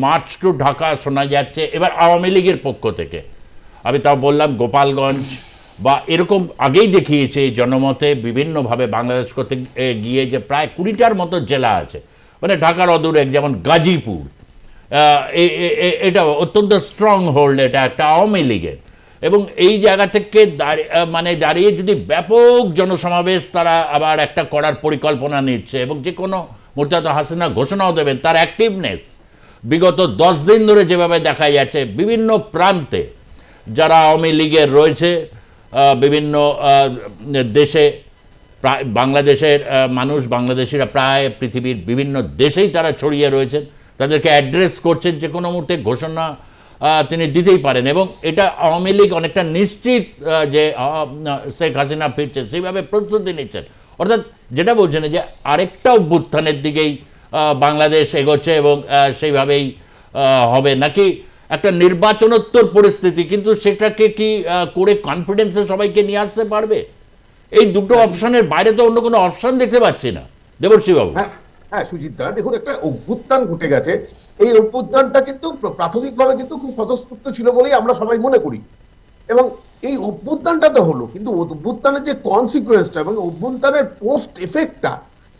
মার্চ টু ঢাকা শোনা যাচ্ছে এবার আওয়ামী লীগের পক্ষ থেকে। আমি তাও বললাম গোপালগঞ্জ বা এরকম আগেই দেখিয়েছে জনমতে বিভিন্নভাবে বাংলাদেশ করতে গিয়ে যে প্রায় 20টার মতো জেলা আছে, মানে ঢাকার অদূরে যেমন গাজীপুর, এটা অত্যন্ত স্ট্রং হোল্ড, এটা একটা আওয়ামী লীগের। এবং এই জায়গা থেকে দাঁড়িয়ে যদি ব্যাপক জনসমাবেশ তারা আবার একটা করার পরিকল্পনা নিচ্ছে এবং যে কোনো মুহূর্তে হাসিনা ঘোষণাও দেবেন, তার অ্যাক্টিভনেস বিগত 10 দিন ধরে যেভাবে দেখা যাচ্ছে বিভিন্ন প্রান্তে যারা আওয়ামী লীগের রয়েছে বিভিন্ন দেশে, প্রায় বাংলাদেশের মানুষ, বাংলাদেশিরা প্রায় পৃথিবীর বিভিন্ন দেশেই তারা ছড়িয়ে রয়েছেন, তাদেরকে অ্যাড্রেস করছেন, যে কোনো মুহূর্তে ঘোষণা তিনি দিতেই পারেন। এবং এটা আওয়ামী লীগ অনেকটা নিশ্চিত যে শেখ হাসিনা ফিরছে, সেইভাবে প্রস্তুতি নিচ্ছেন। অর্থাৎ যেটা বলছেন যে আরেকটা অভ্যুত্থানের দিকেই বাংলাদেশ এগোচ্ছে এবং সেইভাবেই হবে, নাকি একটা নির্বাচনোত্তর পরিস্থিতি, কিন্তু সেটাকে কি করে কনফিডেন্সে সবাইকে নিয়ে আসতে পারবে? এই দুটো অপশনের বাইরে তো অন্য কোনো অপশন দেখতে পাচ্ছি না দেবর্ষী বাবু। হ্যাঁ সুজিত দা, দেখুন একটা অভ্যুত্থান ঘটে গেছে, এই অভ্যুত্থানটা কিন্তু প্রাথমিকভাবে কিন্তু খুব স্বতঃস্ফূর্ত ছিল বলেই আমরা সবাই মনে করি, এবং এই অভ্যুত্থানটা তো হলো, কিন্তু অভ্যুত্থানের যে কনসিকুয়েন্সটা এবং অভ্যুত্থানের পোস্ট এফেক্টটা,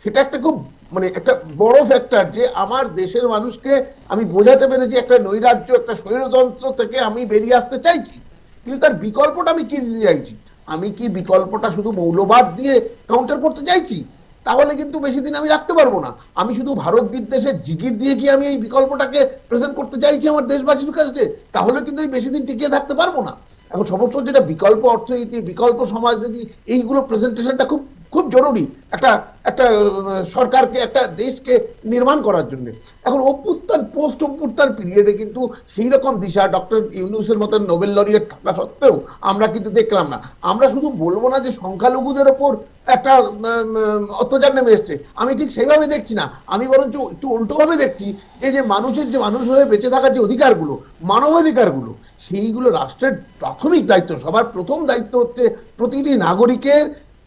সেটা একটা খুব মানে একটা বড় ফ্যাক্টর, যে আমার দেশের মানুষকে আমি বোঝাতে পেরেছি একটা নৈরাজ্য, একটা স্বৈরতন্ত্র থেকে আমি বেরিয়ে আসতে চাইছি। কিন্তু তার বিকল্পটা আমি কি দিতে চাইছি? আমি কি বিকল্পটা শুধু মৌলবাদ দিয়ে কাউন্টার করতে চাইছি? তাহলে কিন্তু বেশি দিন আমি রাখতে পারবো না। আমি শুধু ভারত বিদ্বেষের জিগির দিয়ে কি আমি এই বিকল্পটাকে প্রেজেন্ট করতে চাইছি আমার দেশবাসীর কাছে? তাহলে কিন্তু আমি বেশি দিন টিকিয়ে থাকতে পারবো না। এখন সমস্যা যেটা বিকল্প অর্থনীতি, বিকল্প সমাজনীতি, এইগুলো প্রেজেন্টেশনটা খুব খুব জরুরি একটা একটা সরকারকে, একটা দেশকে নির্মাণ করার জন্য। এখন অভ্যুত্থান, পোস্ট অভ্যুত্থান পিরিয়ডে কিন্তু সেই রকম দিশা ডক্টর ইউনূসের মতন নোবেল লরিয়েট থাকা সত্ত্বেও আমরা কিন্তু দেখলাম না। আমরা শুধু বলবো না যে সংখ্যালঘুদের ওপর একটা অত্যাচার নেমে এসছে, আমি ঠিক সেইভাবে দেখছি না। আমি বরঞ্চ একটু উল্টোভাবে দেখছি যে মানুষের যে মানুষ হয়ে বেঁচে থাকার যে অধিকারগুলো, মানবাধিকারগুলো, সেইগুলো রাষ্ট্রের প্রাথমিক দায়িত্ব। সবার প্রথম দায়িত্ব হচ্ছে প্রতিটি নাগরিকের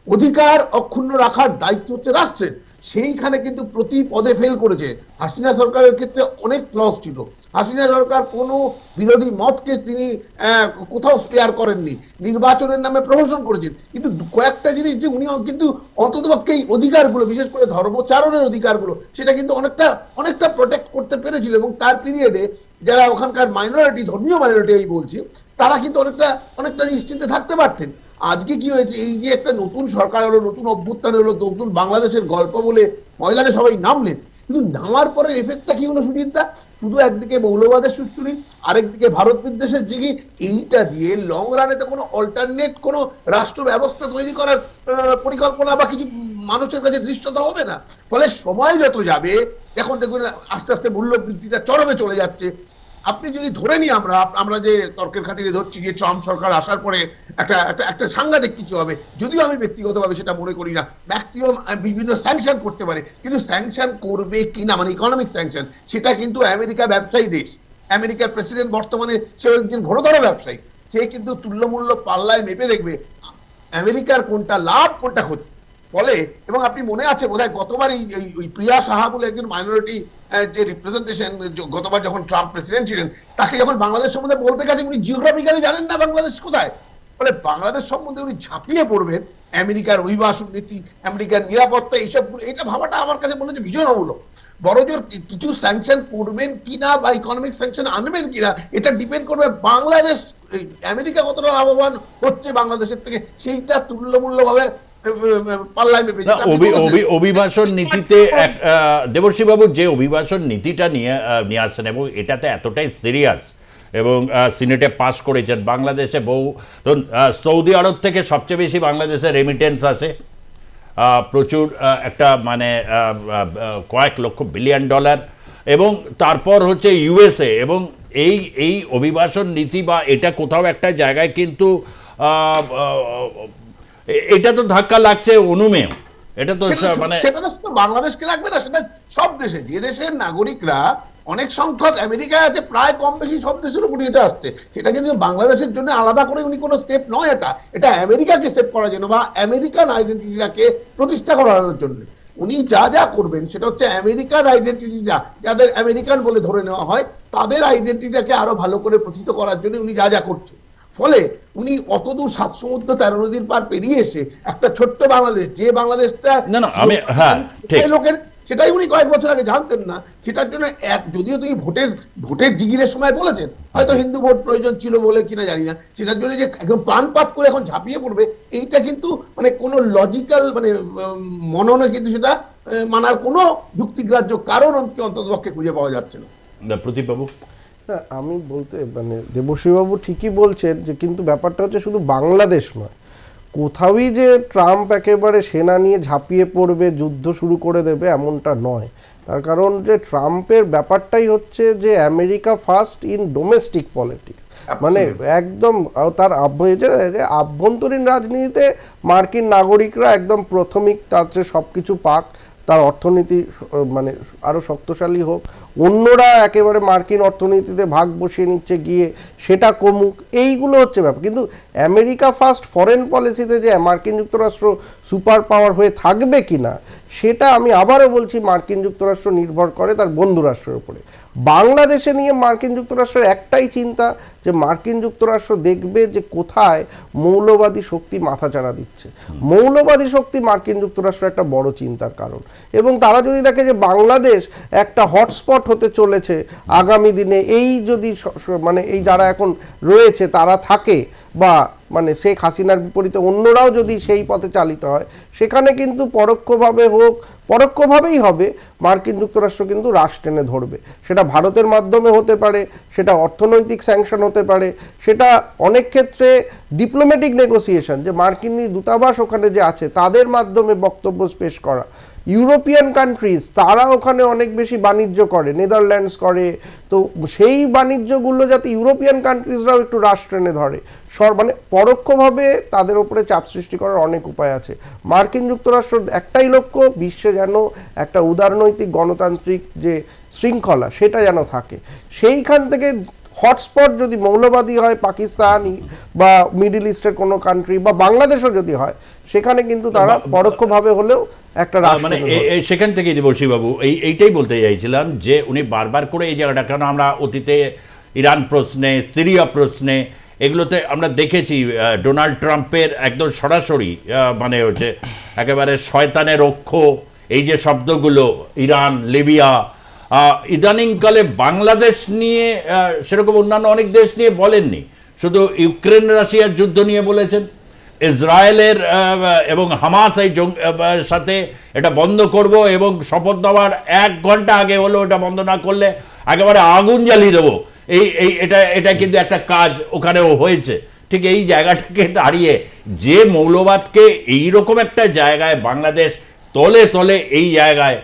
অধিকার অক্ষুণ্ণ রাখার দায়িত্ব হচ্ছে রাষ্ট্রের। সেইখানে কিন্তু প্রতি পদে ফেল করেছে। হাসিনা সরকারের ক্ষেত্রে অনেক ফ্লস ছিল। হাসিনা সরকার কোনো বিরোধী মতকে তিনি কোথাও স্পেয়ার করেননি, নির্বাচনের নামে প্রহসন করেছেন। কিন্তু কয়েকটা জিনিস যে উনি কিন্তু অন্ততপক্ষে এই অধিকারগুলো, বিশেষ করে ধর্মচারণের অধিকারগুলো, সেটা কিন্তু অনেকটা প্রোটেক্ট করতে পেরেছিল। এবং তার পিরিয়ডে যারা ওখানকার মাইনরিটি, ধর্মীয় মাইনরিটি এই বলছি, তারা কিন্তু অনেকটা নিশ্চিন্তে থাকতে পারতেন। আজকে কি হয়েছে, এই যে একটা নতুন সরকার হলো, নতুন অভ্যুত্থান হলো, নতুন বাংলাদেশের গল্প বলে ময়দানে সবাই নামলেন, কিন্তু নামার পরে এফেক্টটা কি হলো সুজিতদা? শুধু একদিকে মৌলবাদের সুস্থুরি, আরেকদিকে ভারত বিদ্বেষের জিগি। এইটা দিয়ে লং রানে তো কোনো অল্টারনেট কোনো রাষ্ট্র ব্যবস্থা তৈরি করার পরিকল্পনা বা কিছু মানুষের কাছে দৃশ্যতা হবে না। ফলে সময় যত যাবে, এখন দেখুন আস্তে আস্তে মূল্য বৃদ্ধিটা চরমে চলে যাচ্ছে। আপনি যদি ধরে নিই, আমরা যে তর্কের খাতিরে ধরছি যে ট্রাম্প সরকার আসার পরে একটা সাংঘাতিক কিছু হবে, যদিও আমি ব্যক্তিগতভাবে সেটা মনে করি না। ম্যাক্সিমাম বিভিন্ন স্যাংশন করতে পারে, কিন্তু স্যাংশন করবে কিনা, মানে ইকোনমিক স্যাংশন, সেটা কিন্তু আমেরিকা ব্যবসায়ী দেশ। আমেরিকার প্রেসিডেন্ট বর্তমানে সে একজন ঘোরতর ব্যবসায়ী। সে কিন্তু তুল্যমূল্য পাল্লায় মেপে দেখবে আমেরিকার কোনটা লাভ কোনটা ক্ষতি। ফলে, এবং আপনি মনে আছে বোধহয় গতবার এই প্রিয়া সাহা বলে একজন মাইনরিটি যে রিপ্রেজেন্টেশন, গতবার যখন ট্রাম্প প্রেসিডেন্ট ছিলেন, তাকে যখন বাংলাদেশ সম্বন্ধে বলতে গেছে, উনি জিওগ্রাফিক্যালি জানেন না বাংলাদেশ কোথায়। ফলে বাংলাদেশ সম্বন্ধে উনি ঝাঁপিয়ে পড়বেন আমেরিকার অভিবাসন নীতি, আমেরিকার নিরাপত্তা, এইসবগুলো, এটা ভাবাটা আমার কাছে মনে হচ্ছে ভীষণ অমূলক। বড়জোর কিছু স্যাংশন করবেন কিনা বা ইকোনমিক স্যাংশন আনবেন কিনা, এটা ডিপেন্ড করবে বাংলাদেশ, আমেরিকা কতটা লাভবান হচ্ছে বাংলাদেশের থেকে, সেইটা তুল্যমূল্যভাবে অভিবাসন নীতিতে দেবর্ষী বাবু যে অভিবাসন নীতিটা নিয়ে আসছেন, এবং এটাতে এতটাই সিরিয়াস, এবং সিনেটে পাস করেছেন। বাংলাদেশে সৌদি আরব থেকে সবচেয়ে বেশি বাংলাদেশে রেমিটেন্স আসে, প্রচুর একটা মানে কয়েক লক্ষ বিলিয়ন ডলার, এবং তারপর হচ্ছে ইউএসএ। এবং এই অভিবাসন নীতি বা এটা কোথাও একটা জায়গায় কিন্তু এটা তো ধাক্কা লাগছে অনুমেয়। এটা তো মানে সেটা তো বাংলাদেশকে লাগবে না, সেটা সব দেশে, যে দেশের নাগরিকরা অনেক সংখ্যক আমেরিকায় আছে, প্রায় কম বেশি সব দেশের উপর এটা আসছে। সেটা কিন্তু বাংলাদেশের জন্য আলাদা করে উনি কোনো স্টেপ নয়, এটা আমেরিকাকে সেভ করার জন্য বা আমেরিকান আইডেন্টিটিটাকে প্রতিষ্ঠা করানোর জন্য উনি যা করবেন, সেটা হচ্ছে আমেরিকান আইডেন্টিটিটা, যাদের আমেরিকান বলে ধরে নেওয়া হয়, তাদের আইডেন্টিটিটাকে আরো ভালো করে প্রতিষ্ঠিত করার জন্য উনি যা করছেন। ফলে উনি অতদূর 7 সমুদ্র 13 নদীর পার পেরিয়ে এসে একটা ছোট্ট বাংলাদেশ, যে বাংলাদেশটা লোকের, সেটাই উনি কয়েক বছর আগে জানতেন না। সেটার জন্য যদিও তুমি ভোটের জিগিরের সময় বলেছেন, হয়তো হিন্দু ভোট প্রয়োজন ছিল বলে কিনা জানি না, সেটার জন্য যে একদম প্রাণপাত করে এখন ঝাঁপিয়ে পড়বে, এইটা কিন্তু মানে কোনো লজিক্যাল মানে মননে কিন্তু সেটা মানার কোনো যুক্তিগ্রাহ্য কারণ অন্ততপক্ষে খুঁজে পাওয়া যাচ্ছে না। প্রদীপবাবু, আমি বলতে মানে দেবশ্রীবাবু ঠিকই বলছেন যে, কিন্তু ব্যাপারটা হচ্ছে শুধু বাংলাদেশ নয়, কোথাওই যে ট্রাম্প একেবারে সেনা নিয়ে ঝাঁপিয়ে পড়বে, যুদ্ধ শুরু করে দেবে, এমনটা নয়। তার কারণ যে ট্রাম্পের ব্যাপারটাই হচ্ছে যে America first in domestic politics, মানে একদম তার আভ্যন্তরীণ রাজনীতিতে মার্কিন নাগরিকরা একদম প্রাথমিক, তার সব কিছু পাক, তার অর্থনীতি মানে আরও শক্তিশালী হোক, অন্যরা একেবারে মার্কিন অর্থনীতিতে ভাগ বসিয়ে নিচ্ছে গিয়ে, সেটা কমুক, এইগুলো হচ্ছে ব্যাপার। কিন্তু আমেরিকা ফার্স্ট ফরেন পলিসিতে যে মার্কিন যুক্তরাষ্ট্র সুপার পাওয়ার হয়ে থাকবে কিনা, সেটা আমি আবারও বলছি মার্কিন যুক্তরাষ্ট্র নির্ভর করে তার বন্ধু রাষ্ট্রের উপরে। বাংলাদেশে নিয়ে মার্কিন যুক্তরাষ্ট্রের একটাই চিন্তা যে মার্কিন যুক্তরাষ্ট্র দেখবে যে কোথায় মৌলবাদী শক্তি মাথাচাড়া দিচ্ছে। মৌলবাদী শক্তি মার্কিন যুক্তরাষ্ট্র একটা বড় চিন্তার কারণ, এবং তারা যদি দেখে যে বাংলাদেশ একটা হটস্পট হতে চলেছে আগামী দিনে, এই যদি মানে এই যারা এখন রয়েছে তারা থাকে বা মানে শেখ হাসিনার বিপরীতে অন্যরাও যদি সেই পথে চালিত হয়, সেখানে কিন্তু পরোক্ষভাবে হোক, পরোক্ষভাবেই হবে, মার্কিন যুক্তরাষ্ট্র কিন্তু রাশ টেনে ধরবে। সেটা ভারতের মাধ্যমে হতে পারে, সেটা অর্থনৈতিক স্যাংশন হতে পারে, সেটা অনেক ক্ষেত্রে ডিপ্লোম্যাটিক নেগোসিয়েশন, যে মার্কিন দূতাবাস ওখানে যে আছে তাদের মাধ্যমে বক্তব্য পেশ করা। ইউরোপিয়ান কান্ট্রিজ তারা ওখানে অনেক বেশি বাণিজ্য করে, নেদারল্যান্ডস করে, তো সেই বাণিজ্যগুলো যাতে ইউরোপিয়ান কান্ট্রিজরাও একটু রাশ টেনে ধরে, মানে পরোক্ষভাবে তাদের উপরে চাপ সৃষ্টি করার অনেক উপায় আছে। মার্কিন যুক্তরাষ্ট্র একটাই লক্ষ্য, বিশ্বে যেন একটা উদারনৈতিক গণতান্ত্রিক যে শৃঙ্খলা সেটা যেন থাকে। সেইখান থেকে হটস্পট যদি মৌলবাদী হয় পাকিস্তান বা মিডল ইস্টের কোনো কান্ট্রি বা বাংলাদেশও যদি হয়, সেখানে কিন্তু তারা পরোক্ষভাবে হলেও একটা মানে সেখান থেকে দেবশ্রীবাবু এইটাই বলতে চাইছিলাম যে উনি বারবার করে এই জায়গাটা, কারণ আমরা অতীতে ইরান প্রশ্নে, সিরিয়া প্রশ্নে এগুলোতে আমরা দেখেছি ডোনাল্ড ট্রাম্পের একদম সরাসরি মানে হচ্ছে একেবারে শয়তানের অক্ষ, এই যে শব্দগুলো, ইরান, লিবিয়া, ইদানিংকালে বাংলাদেশ নিয়ে সেরকম অন্যান্য অনেক দেশ নিয়ে বলেননি, শুধু ইউক্রেন রাশিয়ার যুদ্ধ নিয়ে বলেছেন। ইসরায়েলের এবং হামাস এই সাথে এটা বন্ধ করব এবং শপথ নেওয়ার 1 ঘন্টা আগে হলো এটা বন্ধ না করলে একেবারে আগুন জ্বালিয়ে দেবো, এটা কিন্তু একটা কাজ ওখানেও হয়েছে। ঠিক এই জায়গাটাকে দাঁড়িয়ে যে মৌলবাদকে এইরকম একটা জায়গায় বাংলাদেশ তলে তলে এই জায়গায়,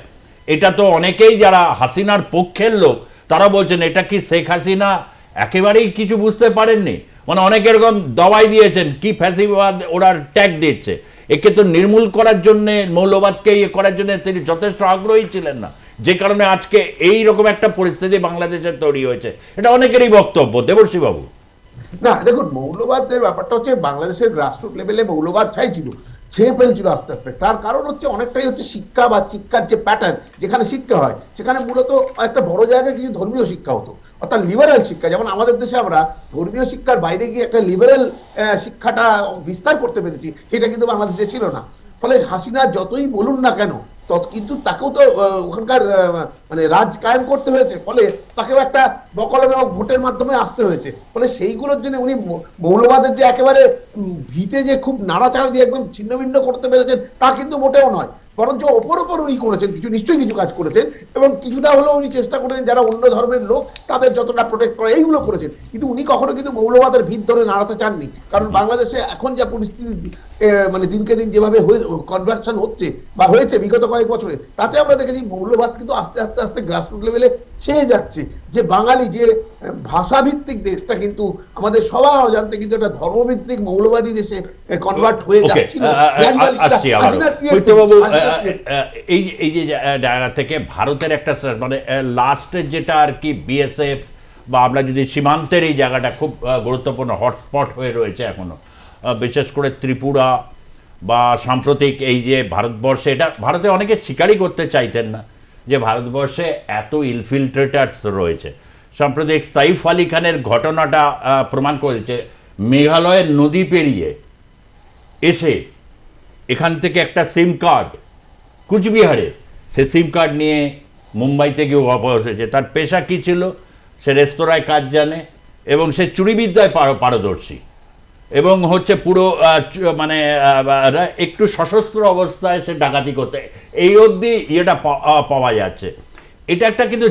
এটা তো অনেকেই যারা হাসিনার পক্ষের লোক তারা বলছেন এটা কি শেখ হাসিনা একেবারেই কিছু বুঝতে পারেননি, মানে অনেক এরকম দাওয়াই দিয়েছেন কি ফ্যাসিবাদ ওরা ট্যাগ দিচ্ছে, একে তো নির্মূল করার জন্য, মৌলবাদকে ইয়ে করার জন্য তিনি যথেষ্ট আগ্রহী ছিলেন না, যে কারণে আজকে এই রকম একটা পরিস্থিতি বাংলাদেশের তৈরি হয়েছে। এটা অনেকেরই বক্তব্য। দেবর্ষী বাবু, না দেখুন, মৌলবাদের ব্যাপারটা হচ্ছে বাংলাদেশের গ্রাসরুট লেভেলে মৌলবাদ চাইছিল, ছেয়ে ফেলছিল আস্তে আস্তে। তার কারণ হচ্ছে অনেকটাই হচ্ছে শিক্ষা বা শিক্ষার যে প্যাটার্ন, যেখানে শিক্ষা হয় সেখানে মূলত একটা বড় জায়গায় কিছু ধর্মীয় শিক্ষা হতো, অর্থাৎ লিবারেল শিক্ষা। যেমন আমাদের দেশে আমরা ধর্মীয় শিক্ষার বাইরে গিয়ে একটা লিবারেল শিক্ষাটা বিস্তার করতে পেরেছি, সেটা কিন্তু বাংলাদেশে ছিল না। ফলে হাসিনা যতই বলুন না কেন কিন্তু তাকেও তো ওখানকার মানে রাজ কায়েম করতে হয়েছে, ফলে তাকেও একটা বকলমে ভোটের মাধ্যমে আসতে হয়েছে। ফলে সেইগুলোর জন্য উনি মৌলবাদের যে একেবারে ভিতে যে খুব নাড়াচাড়া দিয়ে একদম ছিন্ন ভিন্ন করতে পেরেছেন তা কিন্তু মোটেও নয়, বরঞ্চ ওপর উনি করেছেন কিছু, নিশ্চয়ই কিছু কাজ করেছেন, এবং কিছুটা হলেও উনি চেষ্টা করেছেন যারা অন্য ধর্মের লোক তাদের যতটা প্রোটেক্ট করে এইগুলো করেছেন। কিন্তু উনি কখনো কিন্তু মৌলবাদের ভিত ধরে নাড়াতে চাননি, কারণ বাংলাদেশে এখন যা পরিস্থিতি মানে দিনকে দিন যেভাবে কনভার্সন হচ্ছে বা হয়েছে বিগত কয়েক বছরে, তাতে আমরা দেখেছি মৌলবাদ কিন্তু আস্তে আস্তে আস্তে গ্রাসরুট লেভেলে ছেয়ে যাচ্ছে। যে বাঙালি যে ভাষাভিত্তিক দেশটা কিন্তু আমাদের সবার অজান্তে কিন্তু একটা ধর্মভিত্তিক মৌলবাদী দেশে কনভার্ট হয়ে যাচ্ছিল। এই যে জায়গা থেকে ভারতের একটা মানে লাস্টের যেটা আর কি বিএসএফ বা আমরা যদি সীমান্তের এই জায়গাটা খুব গুরুত্বপূর্ণ হটস্পট হয়ে রয়েছে এখনো, বিশেষ করে ত্রিপুরা বা সাম্প্রতিক এই যে ভারতবর্ষে, এটা ভারতে অনেকে স্বীকারই করতে চাইতেন না যে ভারতবর্ষে এত ইনফিল্ট্রেটার্স রয়েছে। সাম্প্রতিক সাইফ আলী খানের ঘটনাটা প্রমাণ করেছে, মেঘালয়ের নদী পেরিয়ে এসে এখান থেকে একটা সিম কার্ড কুচবিহারে, সে সিম কার্ড নিয়ে মুম্বাইতে গিয়ে ওয়াপস হয়েছে। তার পেশা কী ছিল? সে রেস্তোরাঁয় কাজ জানে এবং সে চুরিবিদ্যায় পারদর্শী এবং হচ্ছে পুরো মানে একটু সশস্ত্র অবস্থায় সে ডাকাতি করতে, এই অবধি ইয়েটা পাওয়া যাচ্ছে। এটা একটা কিন্তু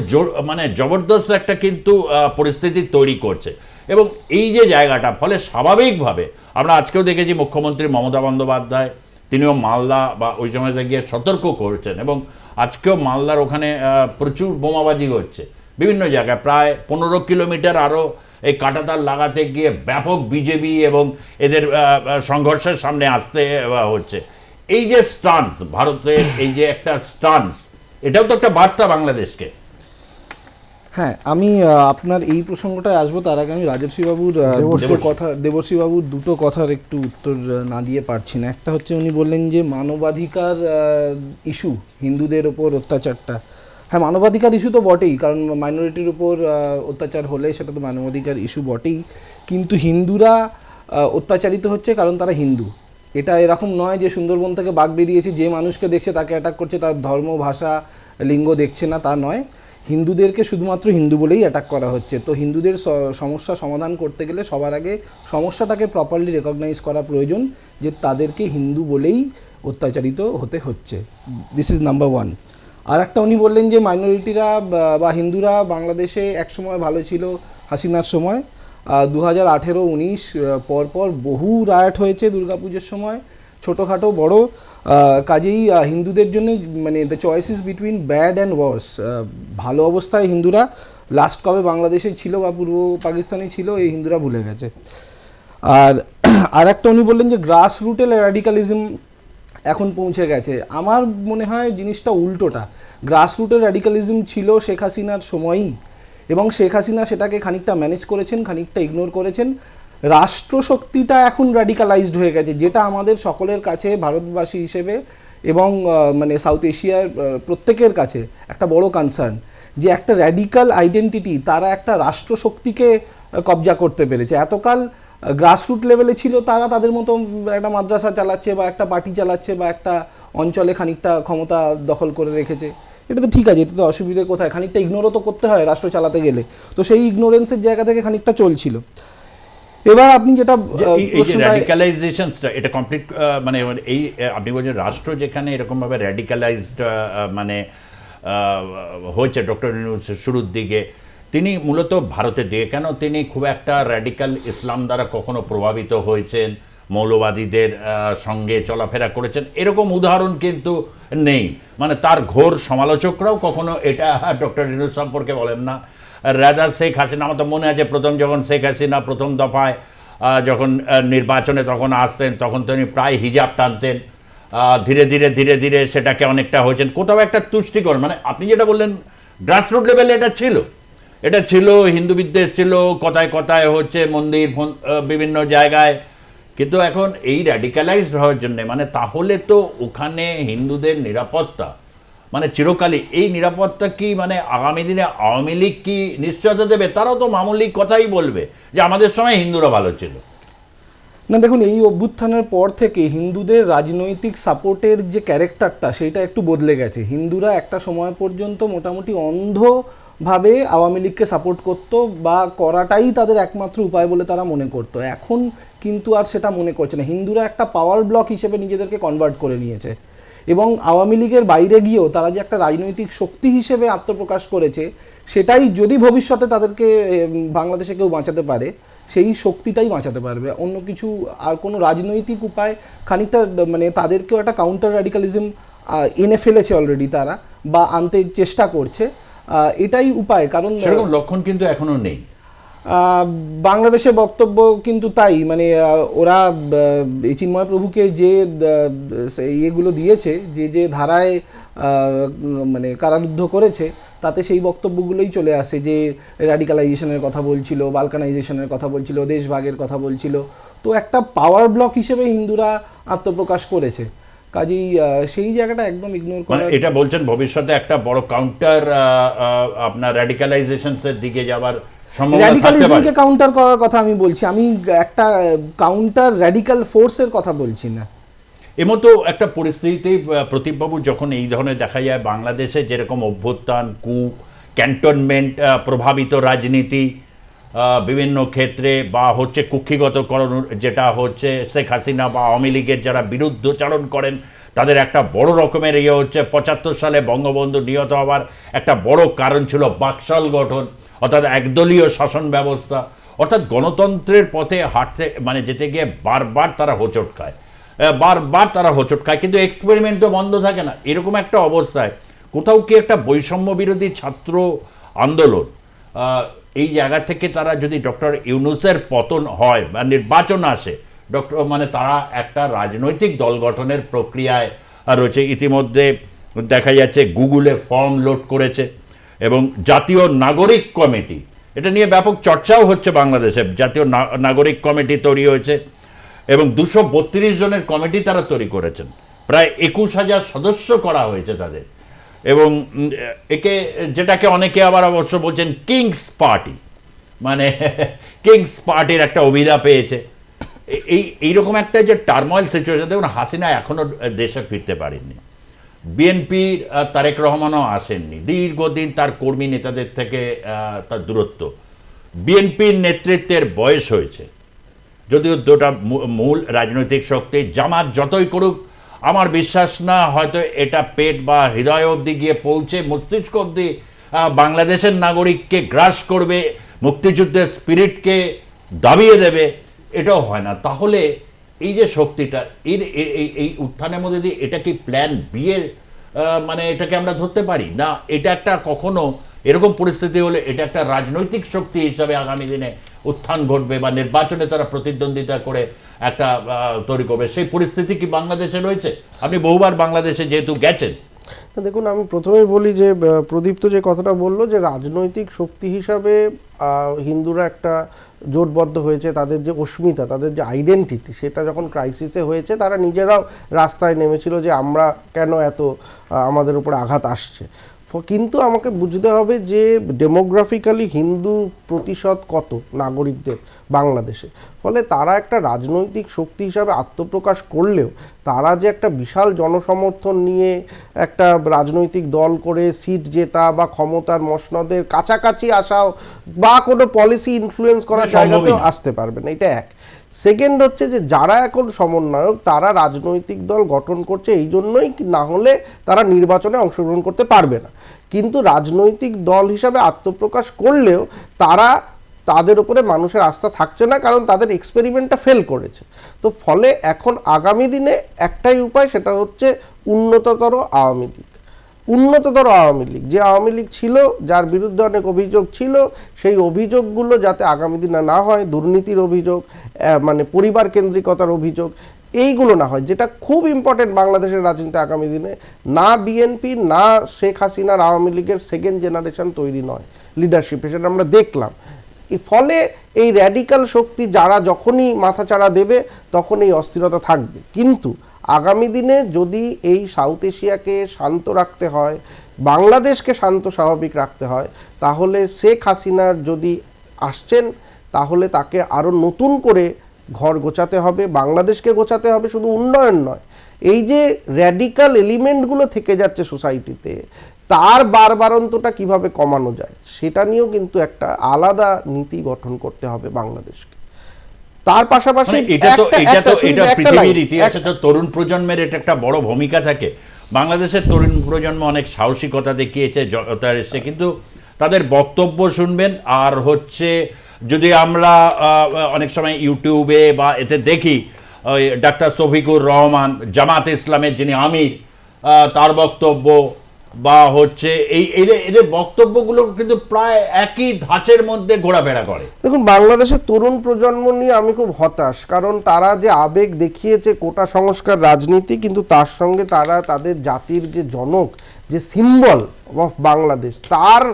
মানে জবরদস্ত একটা কিন্তু পরিস্থিতি তৈরি করছে। এবং এই যে জায়গাটা, ফলে স্বাভাবিকভাবে আমরা আজকেও দেখেছি মুখ্যমন্ত্রী মমতা বন্দ্যোপাধ্যায় তিনিও মালদা বা ওই সময়টা গিয়ে সতর্ক করেছেন, এবং আজকেও মালদার ওখানে প্রচুর বোমাবাজি হচ্ছে বিভিন্ন জায়গায়, প্রায় 15 কিলোমিটার আরও এই কাঁটাতার লাগাতে গিয়ে ব্যাপক বিজেপি এবং এদের সংঘর্ষের সামনে আসতে হচ্ছে। এই যে স্টান্স ভারতের, এই যে একটা স্টান্স, এটাও তো একটা বার্তা বাংলাদেশকে। হ্যাঁ, আমি আপনার এই প্রসঙ্গটায় আসবো, তার আগে আমি দেবশ্রীবাবুর দুটো কথার একটু উত্তর না দিয়ে পারছি না। একটা হচ্ছে উনি বললেন যে মানবাধিকার ইস্যু, হিন্দুদের ওপর অত্যাচারটা, হ্যাঁ মানবাধিকার ইস্যু তো বটেই, কারণ মাইনরিটির উপর অত্যাচার হলে সেটা তো মানবাধিকার ইস্যু বটেই, কিন্তু হিন্দুরা অত্যাচারিত হচ্ছে কারণ তারা হিন্দু। এটা এরকম নয় যে সুন্দরবন থেকে বাঘ বেরিয়েছে যে মানুষকে দেখছে তাকে অ্যাটাক করছে, তার ধর্ম, ভাষা, লিঙ্গ দেখছে না, তা নয়। হিন্দুদেরকে শুধুমাত্র হিন্দু বলেই অ্যাটাক করা হচ্ছে। তো হিন্দুদের সমস্যা সমাধান করতে গেলে সবার আগে সমস্যাটাকে প্রপারলি রেকগনাইজ করা প্রয়োজন যে তাদেরকে হিন্দু বলেই অত্যাচারিত হতে হচ্ছে। This is number one. আর একটা উনি বললেন যে মাইনরিটিরা বা হিন্দুরা বাংলাদেশে একসময় ভালো ছিল হাসিনার সময়। 2018-19 পরপর বহু রায়ট হয়েছে দুর্গাপুজোর সময়, ছোটোখাটো বড়। কাজেই হিন্দুদের জন্য মানে the choice is between bad and worse. ভালো অবস্থায় হিন্দুরা লাস্ট কবে বাংলাদেশে ছিল বা পূর্ব পাকিস্তানে ছিল এই হিন্দুরা ভুলে গেছে। আর একটা উনি বললেন যে গ্রাস রুটে র্যাডিক্যালিজম এখন পৌঁছে গেছে। আমার মনে হয় জিনিসটা উল্টোটা। গ্রাস রুটের র্যাডিক্যালিজম ছিল শেখ হাসিনার সময়ই, এবং শেখ হাসিনা সেটাকে খানিকটা ম্যানেজ করেছেন, খানিকটা ইগনোর করেছেন। রাষ্ট্রশক্তিটা এখন র্যাডিক্যালাইজড হয়ে গেছে, যেটা আমাদের সকলের কাছে ভারতবাসী হিসেবে এবং মানে সাউথ এশিয়ার প্রত্যেকের কাছে একটা বড় কনসার্ন, যে একটা র্যাডিক্যাল আইডেন্টিটি তারা একটা রাষ্ট্রশক্তিকে কবজা করতে পেরেছে। এতকাল গ্রাসরুট লেভেলে ছিল তারা তাদের মতো একটা মাদ্রাসা চালাচ্ছে বা একটা পার্টি চালাচ্ছে বা একটা অঞ্চলে খানিকটা ক্ষমতা দখল করে রেখেছে। এটা তো ঠিক আছে, এটা তো অসুবিধে কোথায়, খানিকটা ইগনোরও তো করতে হয় রাষ্ট্র চালাতে গেলে। তো সেই ইগনোরেন্সের জায়গা থেকে খানিকটা চলছিল। এবার আপনি যেটা র্যাডিক্যালাইজেশনটা এটা কমপ্লিট মানে এই আপনি বলছেন রাষ্ট্র যেখানে এরকমভাবে র্যাডিক্যালাইজড মানে হয়েছে ডক্টর ইউনূসের শুরুর দিকে, তিনি মূলত ভারতের দিকে, কেন তিনি খুব একটা র্যাডিক্যাল ইসলাম দ্বারা কখনো প্রভাবিত হয়েছেন, মৌলবাদীদের সঙ্গে চলাফেরা করেছেন এরকম উদাহরণ কিন্তু নেই। মানে তার ঘোর সমালোচকরাও কখনো এটা ডক্টর ইউনূস সম্পর্কে বলেন না। রাদার শেখ হাসিনা, আমার তো মনে আছে প্রথম যখন শেখ হাসিনা প্রথম দফায় যখন নির্বাচনে তখন আসতেন তখন তিনি প্রায় হিজাব টানতেন। ধীরে ধীরে ধীরে ধীরে সেটাকে অনেকটা হয়েছেন কোথাও একটা তুষ্টিকর, মানে আপনি যেটা বললেন গ্রাসরুট লেভেলে এটা ছিল হিন্দু বিদ্বেষ ছিল, কথায় কথায় হচ্ছে মন্দির বিভিন্ন জায়গায়। কিন্তু এখন এই র্যাডিক্যালাইজড হওয়ার জন্য মানে তাহলে তো ওখানে হিন্দুদের নিরাপত্তা মানে চিরকালই এই নিরাপত্তা কি মানে আগামী দিনে আওয়ামী লীগ কি নিশ্চয়তা দেবে? তারাও তো মামুলি কথাই বলবে যে আমাদের সময় হিন্দুরা ভালো ছিল। না দেখুন, এই অভ্যুত্থানের পর থেকে হিন্দুদের রাজনৈতিক সাপোর্টের যে ক্যারেক্টারটা সেটা একটু বদলে গেছে। হিন্দুরা একটা সময় পর্যন্ত মোটামুটি অন্ধভাবে আওয়ামী লীগকে সাপোর্ট করতো বা করাটাই তাদের একমাত্র উপায় বলে তারা মনে করতো। এখন কিন্তু আর সেটা মনে করছে না। হিন্দুরা একটা পাওয়ার ব্লক হিসেবে নিজেদেরকে কনভার্ট করে নিয়েছে এবং আওয়ামী লীগের বাইরে গিয়েও তারা যে একটা রাজনৈতিক শক্তি হিসেবে আত্মপ্রকাশ করেছে, সেটাই যদি ভবিষ্যতে তাদেরকে বাংলাদেশে কেউ বাঁচাতে পারে সেই শক্তিটাই বাঁচাতে পারবে। অন্য কিছু আর কোনো রাজনৈতিক উপায় খানিকটা মানে তাদেরকেও একটা কাউন্টার র্যাডিক্যালিজম এনে ফেলেছে অলরেডি তারা বা আনতে চেষ্টা করছে, এটাই উপায়। কারণ সেরকম লক্ষণ কিন্তু এখনো নেই বাংলাদেশের বক্তব্য কিন্তু তাই। মানে ওরা চিন্ময় প্রভুকে যে ইয়েগুলো দিয়েছে, যে ধারায় মানে কারারুদ্ধ করেছে, তাতে সেই বক্তব্যগুলোই চলে আসে যে র্যাডিক্যালাইজেশনের কথা বলছিল, বালকানাইজেশনের কথা বলছিল, দেশভাগের কথা বলছিল। তো একটা পাওয়ার ব্লক হিসেবে হিন্দুরা আত্মপ্রকাশ করেছে। কাজেই সেই জায়গাটা একদম ইগনোর করা। এটা বলছেন ভবিষ্যতে একটা বড় কাউন্টার আপনার র্যাডিক্যালাইজেশনের দিকে যাওয়ার র্যাডিক্যালিজমকে কাউন্টার করার কথা আমি বলছি, আমি একটা কাউন্টার র্যাডিক্যাল ফোর্সের কথা বলছি না। এমতো একটা পরিস্থিতিতে প্রদীপবাবু যখন এই ধরনের দেখা যায় বাংলাদেশে যেরকম অভ্যুত্থান, কু, ক্যান্টনমেন্ট প্রভাবিত রাজনীতি বিভিন্ন ক্ষেত্রে বা হচ্ছে কুক্ষিগতকরণ যেটা হচ্ছে শেখ হাসিনা বা আওয়ামী লীগের যারা বিরুদ্ধচারণ করেন তাদের একটা বড় রকমের ইয়ে হচ্ছে 75 সালে বঙ্গবন্ধু নিহত হওয়ার একটা বড় কারণ ছিল বাকশাল গঠন, অর্থাৎ একদলীয় শাসন ব্যবস্থা, অর্থাৎ গণতন্ত্রের পথে হাঁটতে মানে যেতে গিয়ে বারবার তারা হোঁচট খায় কিন্তু এক্সপেরিমেন্ট তো বন্ধ থাকে না। এরকম একটা অবস্থায় কোথাও কি একটা বৈষম্য বিরোধী ছাত্র আন্দোলন এই জায়গা থেকে তারা যদি ডক্টর ইউনূসের পতন হয় বা নির্বাচন আসে, মানে তারা একটা রাজনৈতিক দল গঠনের প্রক্রিয়ায় রয়েছে। ইতিমধ্যে দেখা যাচ্ছে গুগলে ফর্ম লোড করেছে এবং জাতীয় নাগরিক কমিটি, এটা নিয়ে ব্যাপক চর্চাও হচ্ছে বাংলাদেশে। জাতীয় নাগরিক কমিটি তৈরি হয়েছে এবং 232 জনের কমিটি তারা তৈরি করেছেন, প্রায় 21,000 সদস্য করা হয়েছে তাদের। এবং একে যেটাকে অনেকে আবার অবশ্য বলছেন কিংস পার্টি, মানে কিংস পার্টির একটা অভিধা পেয়েছে। এইরকম একটা যে টার্ময়েল সিচুয়েশন, দেখুন হাসিনা এখনো দেশে ফিরতে পারেননি, বিএনপির তারেক রহমানও আসেননি, দীর্ঘদিন তার কর্মী নেতাদের থেকে তার দূরত্ব। বিএনপির নেতৃত্বের বয়স হয়েছে, যদিও দুটা মূল রাজনৈতিক শক্তি জামাত যতই করুক আমার বিশ্বাস না হয়তো এটা পেট বা হৃদয় অবধি গিয়ে পৌঁছে মস্তিষ্ক অবধি বাংলাদেশের নাগরিককে গ্রাস করবে, মুক্তিযুদ্ধের স্পিরিটকে দাবিয়ে দেবে, এটাও হয় না। তাহলে এই যে শক্তিটা এই উত্থানের মধ্যে দিয়ে এটা কি প্ল্যান বি এর মানে এটাকে আমরা ধরতে পারি না? এটা একটা কখনো এরকম পরিস্থিতি হলে এটা একটা রাজনৈতিক শক্তি হিসাবে আগামী দিনে উত্থান ঘটবে বা নির্বাচনে তারা প্রতিদ্বন্দ্বিতা করে একটা তৈরি করবে, সেই পরিস্থিতি কি বাংলাদেশে রয়েছে? আপনি বহুবার বাংলাদেশে যেহেতু গেছেন। দেখুন, আমি প্রথমেই বলি যে প্রদীপ্ত যে কথাটা বললো যে রাজনৈতিক শক্তি হিসাবে হিন্দুরা একটা জোটবদ্ধ হয়েছে, তাদের যে অস্মিতা, তাদের যে আইডেন্টিটি, সেটা যখন ক্রাইসিসে হয়েছে তারা নিজেরাও রাস্তায় নেমেছিল যে আমরা কেন এত আমাদের উপর আঘাত আসছে। কিন্তু আমাকে বুঝতে হবে যে ডেমোগ্রাফিক্যালি হিন্দু প্রতিশত কত নাগরিকদের বাংলাদেশে, ফলে তারা একটা রাজনৈতিক শক্তি হিসাবে আত্মপ্রকাশ করলেও তারা যে একটা বিশাল জনসমর্থন নিয়ে একটা রাজনৈতিক দল করে সিট জেতা বা ক্ষমতার মসনদের কাছাকাছি আসাও বা কোনো পলিসি ইনফ্লুয়েন্স করার জায়গাতেও আসতে পারবে না, এটা এক। সেকেন্ড হচ্ছে যে যারা এখন সমন্বয়ক তারা রাজনৈতিক দল গঠন করছে এই জন্যই, না হলে তারা নির্বাচনে অংশগ্রহণ করতে পারবে না। কিন্তু রাজনৈতিক দল হিসাবে আত্মপ্রকাশ করলেও তাদের উপরে মানুষের আস্থা থাকছে না, কারণ তাদের এক্সপেরিমেন্টটা ফেল করেছে। তো ফলে এখন আগামী দিনে একটাই উপায়, সেটা হচ্ছে উন্নততর আওয়ামী লীগ। উন্নততর আওয়ামী লীগ, যে আওয়ামী লীগ ছিল, যার বিরুদ্ধে অনেক অভিযোগ ছিল, সেই অভিযোগগুলো যাতে আগামী দিনে না হয়, দুর্নীতির অভিযোগ, মানে পরিবার কেন্দ্রিকতার অভিযোগ, এইগুলো না হয়, যেটা খুব ইম্পর্টেন্ট বাংলাদেশের রাজনীতি আগামী দিনে। না বিএনপি না শেখ হাসিনার আওয়ামী লীগের সেকেন্ড জেনারেশন তৈরি নয় লিডারশিপে, সেটা আমরা দেখলাম। ফলে এই র্যাডিক্যাল শক্তি যারা যখনই মাথাচাড়া দেবে তখন এই অস্থিরতা থাকবে। কিন্তু আগামী দিনে যদি এই সাউথ এশিয়াকে শান্ত রাখতে হয়, বাংলাদেশকে শান্ত স্বাভাবিক রাখতে হয়, তাহলে শেখ হাসিনার যদি আসছেন তাহলে তাকে আরও নতুন করে ঘর গোছাতে হবে, বাংলাদেশকে গোছাতে হবে, শুধু উন্নয়ন নয়। এই যে র্যাডিক্যাল এলিমেন্টগুলো থেকে যাচ্ছে সোসাইটিতে, তার বারবারন্তটা কিভাবে কমানো যায় সেটা নিয়েও কিন্তু একটা আলাদা নীতি গঠন করতে হবে বাংলাদেশকে। তার পাশাপাশি এটা পৃথিবীর ইতিহাসে তো তরুণ প্রজন্মের এটা একটা বড় ভূমিকা থাকে। বাংলাদেশের তরুণ প্রজন্ম অনেক সাহসিকতা দেখিয়েছে, এসেছে, কিন্তু তাদের বক্তব্য শুনবেন। আর হচ্ছে যদি আমরা অনেক সময় ইউটিউবে বা এতে দেখি ডাক্তার শফিকুর রহমান জামাত ইসলামের যিনি আমির, তার বক্তব্য বা হচ্ছে এদের বক্তব্যগুলো কিন্তু প্রায় একই ধাঁচের মধ্যে ঘোরাফেরা করে। দেখুন, বাংলাদেশের তরুণ প্রজন্ম নিয়ে আমি খুব হতাশ, কারণ তারা যে আবেগ দেখিয়েছে কোটা সংস্কার রাজনীতি, কিন্তু তার সঙ্গে তারা তাদের জাতির যে জনক, যে সিম্বল অফ বাংলাদেশ, তার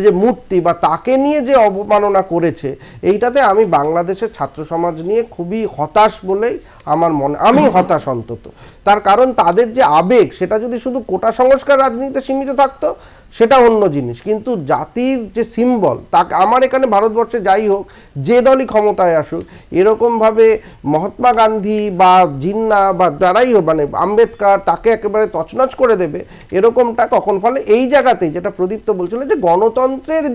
যে মূর্তি বা তাকে নিয়ে যে অবমাননা করেছে, এইটাতে আমি বাংলাদেশের ছাত্র সমাজ নিয়ে খুবই হতাশ বলেই আমার মনে, আমি হতাশ অন্তত। তার কারণ তাদের যে আবেগ সেটা যদি শুধু কোটা সংস্কার রাজনীতিতে সীমিত থাকতো সেটা অন্য জিনিস, কিন্তু জাতির যে সিম্বল, তাকে আমার এখানে ভারতবর্ষে যাই হোক, যে দলই ক্ষমতায় আসুক, এরকমভাবে মহাত্মা গান্ধী বা জিন্না বা যারাই হোক, মানে আম্বেদকর, তাকে একেবারে তছনছ করে দেবে এরকমটা কখন? ফলে এই জায়গাতেই যেটা প্রদীপ্ত বলছিল যে গণতন্ত্রের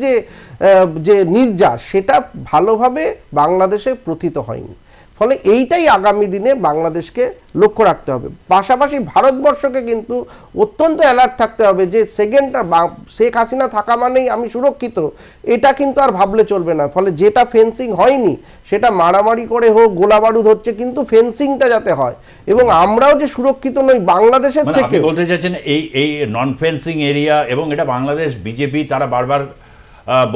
যে নির্যাস সেটা ভালোভাবে বাংলাদেশে প্রথিত হয়নি। ফলে এইটাই আগামী দিনে বাংলাদেশকে লক্ষ্য রাখতে হবে। পাশাপাশি ভারতবর্ষকে কিন্তু অত্যন্ত অ্যালার্ট থাকতে হবে যে সেকেন্ডটা শেখ হাসিনা থাকা মানেই আমি সুরক্ষিত, এটা কিন্তু আর ভাবলে চলবে না। ফলে যেটা ফেন্সিং হয়নি সেটা মারামারি করে হোক, গোলাবারুদ হচ্ছে, কিন্তু ফেন্সিংটা যাতে হয় এবং আমরাও যে সুরক্ষিত নই বাংলাদেশের থেকে। বলতে চাইছেন এই নন ফেন্সিং এরিয়া, এবং এটা বাংলাদেশ বিজেপি তারা বারবার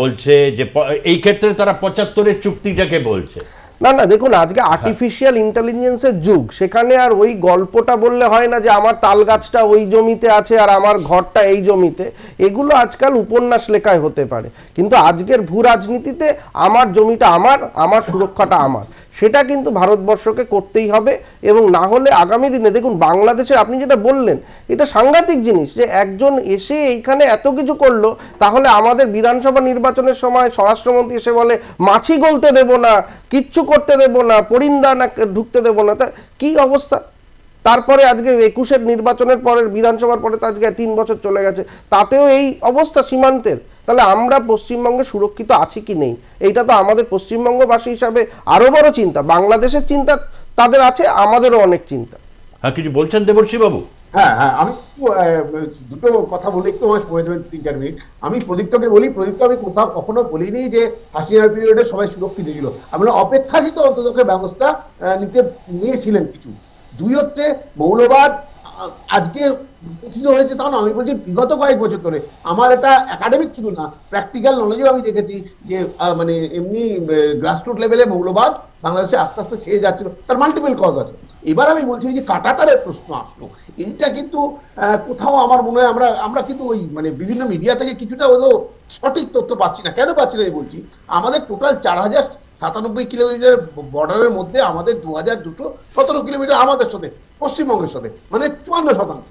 বলছে যে এই ক্ষেত্রে তারা ৭৫-এর চুক্তিটাকে বলছে। না না, দেখুন, আজকে আর্টিফিশিয়াল ইন্টেলিজেন্সের যুগ, সেখানে আর ওই গল্পটা বললে হয় না যে আমার তাল গাছটা ওই জমিতে আছে আর আমার ঘরটা এই জমিতে। এগুলো আজকাল উপন্যাস লেখায় হতে পারে, কিন্তু আজকের ভূ রাজনীতিতে আমার জমিটা আমার, আমার সুরক্ষাটা আমার, সেটা কিন্তু ভারতবর্ষকে করতেই হবে। এবং না হলে আগামী দিনে দেখুন বাংলাদেশের, আপনি যেটা বললেন এটা সাংঘাতিক জিনিস যে একজন এসে এইখানে এত কিছু করলো, তাহলে আমাদের বিধানসভা নির্বাচনের সময় স্বরাষ্ট্রমন্ত্রী এসে বলে মাছি গলতে দেব না, কিচ্ছু করতে দেব না, পরিন্দা না ঢুকতে দেব না, তা কি অবস্থা? তারপরে আজকে 21-এর নির্বাচনের পরের বিধানসভার পরে তো আজকে 3 বছর চলে গেছে, তাতেও এই অবস্থা সীমান্তের। তাহলে আমরা পশ্চিমবঙ্গে সুরক্ষিত আছি কি নেই, এইটা তো আমাদের পশ্চিমবঙ্গবাসী হিসাবে আরো বড় চিন্তা। বাংলাদেশের চিন্তা তাদের আছে, আমাদেরও অনেক চিন্তা। হ্যাঁ, কিছু বলছেন দেবর্ষী বাবু? হ্যাঁ, আমি দুটো কথা বলে একটু আমার সময় দেবেন 3-4 মিনিট। আমি প্রদীপ্তকে বলি, প্রদীপ্ত আমি কোথাও কখনো বলিনি যে হাসিনার পিরিয়ডে সবাই সুরক্ষিত ছিল। আমরা অপেক্ষাকৃত অন্তত ব্যবস্থা নিয়েছিলেন কিছু। 2 হচ্ছে মৌলবাদ আজকে প্রতিষ্ঠিত হয়েছে তা না, আমি বলছি বিগত কয়েক বছর ধরে। আমার এটা একাডেমিক শুধু না, প্র্যাকটিক্যাল নলেজও আমি দেখেছি যে মানে এমনি গ্রাসরুট লেভেলে মৌলবাদ বাংলাদেশে আস্তে আস্তে ছেয়ে যাচ্ছিল। তার মাল্টিপল কজ আছে। এবার আমি বলছি যে কাঁটাতারের প্রশ্ন আসলো, এইটা কিন্তু কোথাও আমার মনে হয় আমরা কিন্তু ওই মানে বিভিন্ন মিডিয়া থেকে কিছুটা হলেও সঠিক তথ্য পাচ্ছি না। কেন পাচ্ছি না আমি বলছি, আমাদের টোটাল 4097 কিলোমিটার বর্ডারের মধ্যে আমাদের 2217 কিলোমিটার আমাদের সাথে, পশ্চিমবঙ্গের সাথে, মানে 54%।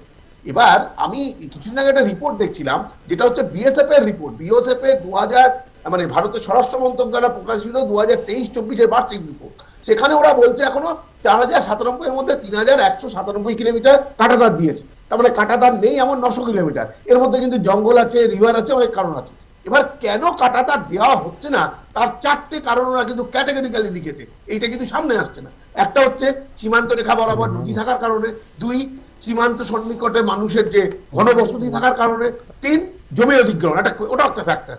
এবার আমি কিছুদিন আগে একটা রিপোর্ট দেখছিলাম, যেটা হচ্ছে বিএসএফ এর রিপোর্ট। বিএসএফ এর 2000 মানে ভারতের স্বরাষ্ট্র মন্ত্রক দ্বারা প্রকাশিত 2023-24 বার্ষিক রিপোর্ট। সেখানে ওরা বলছে এখনো 4097 এর মধ্যে 3197 কিলোমিটার কাঁটাতার দিয়েছে। তার মানে কাঁটাতার নেই এমন 900 কিলোমিটার। এর মধ্যে কিন্তু জঙ্গল আছে, রিভার আছে, অনেক কারণ আছে। এবার কেন কাঁটাতার দেওয়া হচ্ছে না, তার 4টে কারণ ওরা কিন্তু ক্যাটেগরিক্যালি লিখেছে। এইটা কিন্তু সামনে আসছে না। একটা হচ্ছে সীমান্ত রেখা বরাবর নদী থাকার কারণে, 2 সীমান্ত সন্নিকটে মানুষের যে ঘনবসতি থাকার কারণে, 3 জমি অধিগ্রহণ, ওটা একটা ফ্যাক্টর।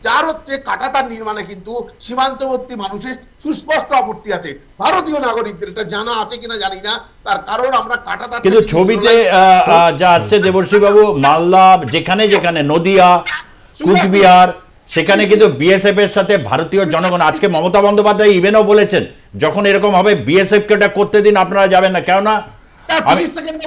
4 হচ্ছে কাঁটাতার নির্মাণে কিন্তু সীমান্তবর্তী মানুষের সুস্পষ্ট আপত্তি আছে, ভারতীয় নাগরিকদের। এটা জানা আছে কিনা জানি না, তার কারণ আমরা কাঁটাতার কিন্তু ছবিতে যা আসছে দেবর্ষী বাবু, মালদা যেখানে যেখানে নদিয়া, কুচবিহার, সেখানে কিন্তু বিএসএফ এর সাথে ভারতীয় জনগণ, আজকে মমতা বন্দ্যোপাধ্যায় ইভেনও বলেছেন যখন এরকম হবে বিএসএফ কে ওটা করতে দিন, আপনারা যাবেন না। কেননা 30 সেকেন্ড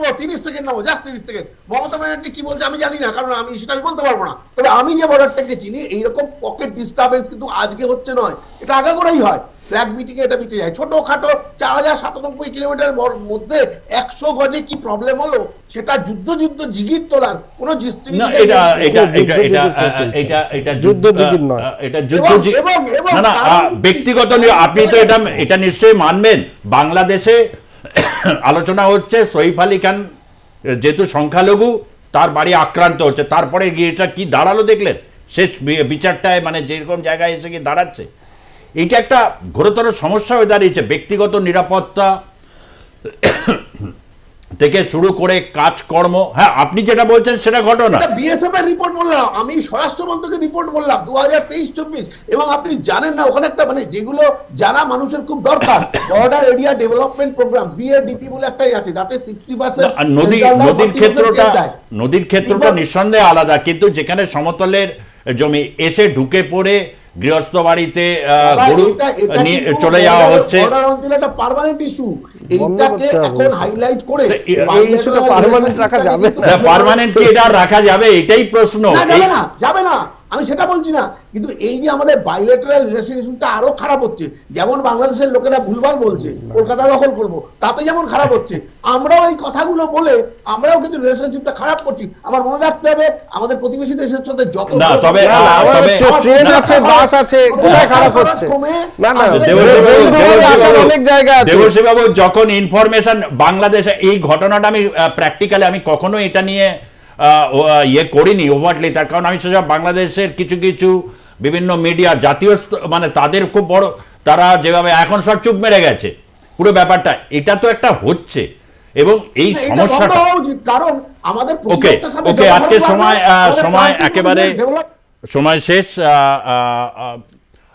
নেবো, জাস্ট 30 সেকেন্ড। মমতা ব্যানার্জি কি বলছে আমি জানি না, কারণ আমি সেটা বলতে পারবো না। তবে আমি যে বর্ডারটাকে চিনি, এইরকম পকেট ডিস্টারবেন্স কিন্তু আজকে হচ্ছে নয়, এটা আগে করেই হয়। ফ্ল্যাগ মিটিং এটা মিটে যায়। ছোটখাটো 4097 কিলোমিটার মধ্যে 100 গজে কি প্রবলেম হলো, সেটা যুদ্ধ জিগির তোলার কোন ব্যক্তিগত। আপনি তো এটা নিশ্চয়ই মানবেন, বাংলাদেশে আলোচনা হচ্ছে সইফ আলী খান যেহেতু সংখ্যালঘু, তার বাড়ি আক্রান্ত হচ্ছে, তারপরে গিয়ে এটা কি দাঁড়ালো দেখলেন শেষ বিচারটায়, মানে যেরকম জায়গায় এসে গিয়ে দাঁড়াচ্ছে। এইটা একটা ঘোরতর সমস্যা হয়ে দাঁড়িয়েছে। ব্যক্তিগত নিরাপত্তা থেকে শুরু করে কাজকর্ম। হ্যাঁ, আপনি যেটা বলছেন সেটা ঘটনা। বিএসএফ এর রিপোর্ট বললাম, আমি স্বরাষ্ট্র মন্ত্রকের রিপোর্ট বললাম 2023-24। এবং আপনি জানেন না ওখানে একটা মানে যেগুলো জানা মানুষের খুব দরকার, বর্ডার এরিয়া ডেভেলপমেন্ট প্রোগ্রাম বিএডিপি বলে একটাই আছে, যাতে 60% নদীর ক্ষেত্রটা নিঃসন্দেহে আলাদা। কিন্তু যেখানে সমতলের জমি এসে ঢুকে পড়ে গৃহস্থ বাড়িতে গরু নিয়ে চলে যাওয়া হচ্ছে, পার্মানেন্ট ইস্যু। এইটাকে এখন হাইলাইট করে এই ইস্যুটা পার্মানেন্ট রাখা যাবে না। পার্মানেন্ট কি এটা রাখা যাবে, এটাই প্রশ্ন। যাবে না, আমি সেটা বলছি না। কিন্তু এই যে আমাদের বাইলেটারাল রিলেশনশিপটা আরো খারাপ হচ্ছে, যেমন বাংলাদেশের লোকেরা ভুলভাল বলছে কলকাতা দখল করবো, তাতে যেমন খারাপ হচ্ছে, আমরাও এই কথাগুলো বলে আমরাও কিন্তু রিলেশনশিপটা খারাপ করছি। আমার মনে রাখতে হবে আমাদের প্রতিবেশী দেশের সাথে যত ট্রেন আছে, বাস আছে, কোথায় খারাপ হচ্ছে না না, অনেক জায়গা আছে। দেবশ্রী বাবু, যখন ইনফরমেশন বাংলাদেশে এই ঘটনাটা, আমি প্র্যাকটিক্যালি আমি কখনো এটা নিয়ে ইয়ে করিনি ওভারলি, তার কারণ আমি সেসব বাংলাদেশের কিছু কিছু বিভিন্ন মিডিয়া জাতীয় মানে তাদের খুব বড়, তারা যেভাবে এখন সব চুপ মেরে গেছে পুরো ব্যাপারটা, এটা তো একটা হচ্ছে। এবং এই সমস্যাটা কারণ আমাদের ওকে আজকে সময় একেবারে সময় শেষ।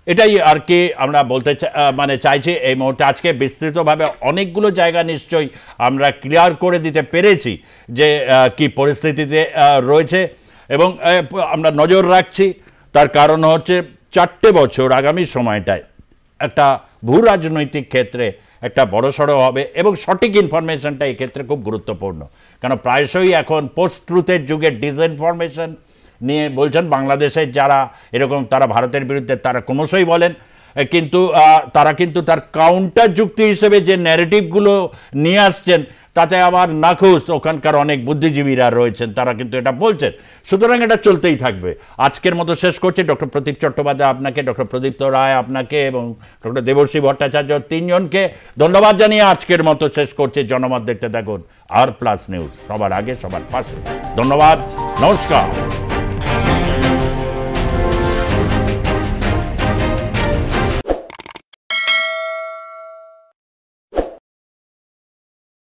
এটাই আর কি আমরা বলতে মানে চাইছি এই মুহূর্তে। আজকে বিস্তৃতভাবে অনেকগুলো জায়গা নিশ্চয়ই আমরা ক্লিয়ার করে দিতে পেরেছি যে কি পরিস্থিতিতে রয়েছে, এবং আমরা নজর রাখছি। তার কারণ হচ্ছে 4টে বছর আগামী সময়টায় একটা ভূ রাজনৈতিক ক্ষেত্রে একটা বড়সড় হবে, এবং সঠিক ইনফরমেশনটা এই ক্ষেত্রে খুব গুরুত্বপূর্ণ। কারণ প্রায়শই এখন পোস্ট ট্রুথের যুগে ডিসইনফরমেশন নিয়ে বলছেন বাংলাদেশের যারা এরকম, তারা ভারতের বিরুদ্ধে তারা ক্রমশই বলেন, কিন্তু তারা কিন্তু তার কাউন্টার যুক্তি হিসেবে যে ন্যারেটিভগুলো নিয়ে আসছেন তাতে আবার নাখুশ ওখানকার অনেক বুদ্ধিজীবীরা রয়েছেন, তারা কিন্তু এটা বলছেন। সুতরাং এটা চলতেই থাকবে। আজকের মতো শেষ করছি। ডক্টর প্রদীপ চট্টোপাধ্যায় আপনাকে, ডক্টর প্রদীপ্ত রায় আপনাকে এবং ডক্টর দেবশ্রী ভট্টাচার্য তিনজনকে ধন্যবাদ জানিয়ে আজকের মতো শেষ করছি। জনমত দেখতে থাকুন আর প্লাস নিউজ, সবার আগে সবার পাশে। ধন্যবাদ, নমস্কার।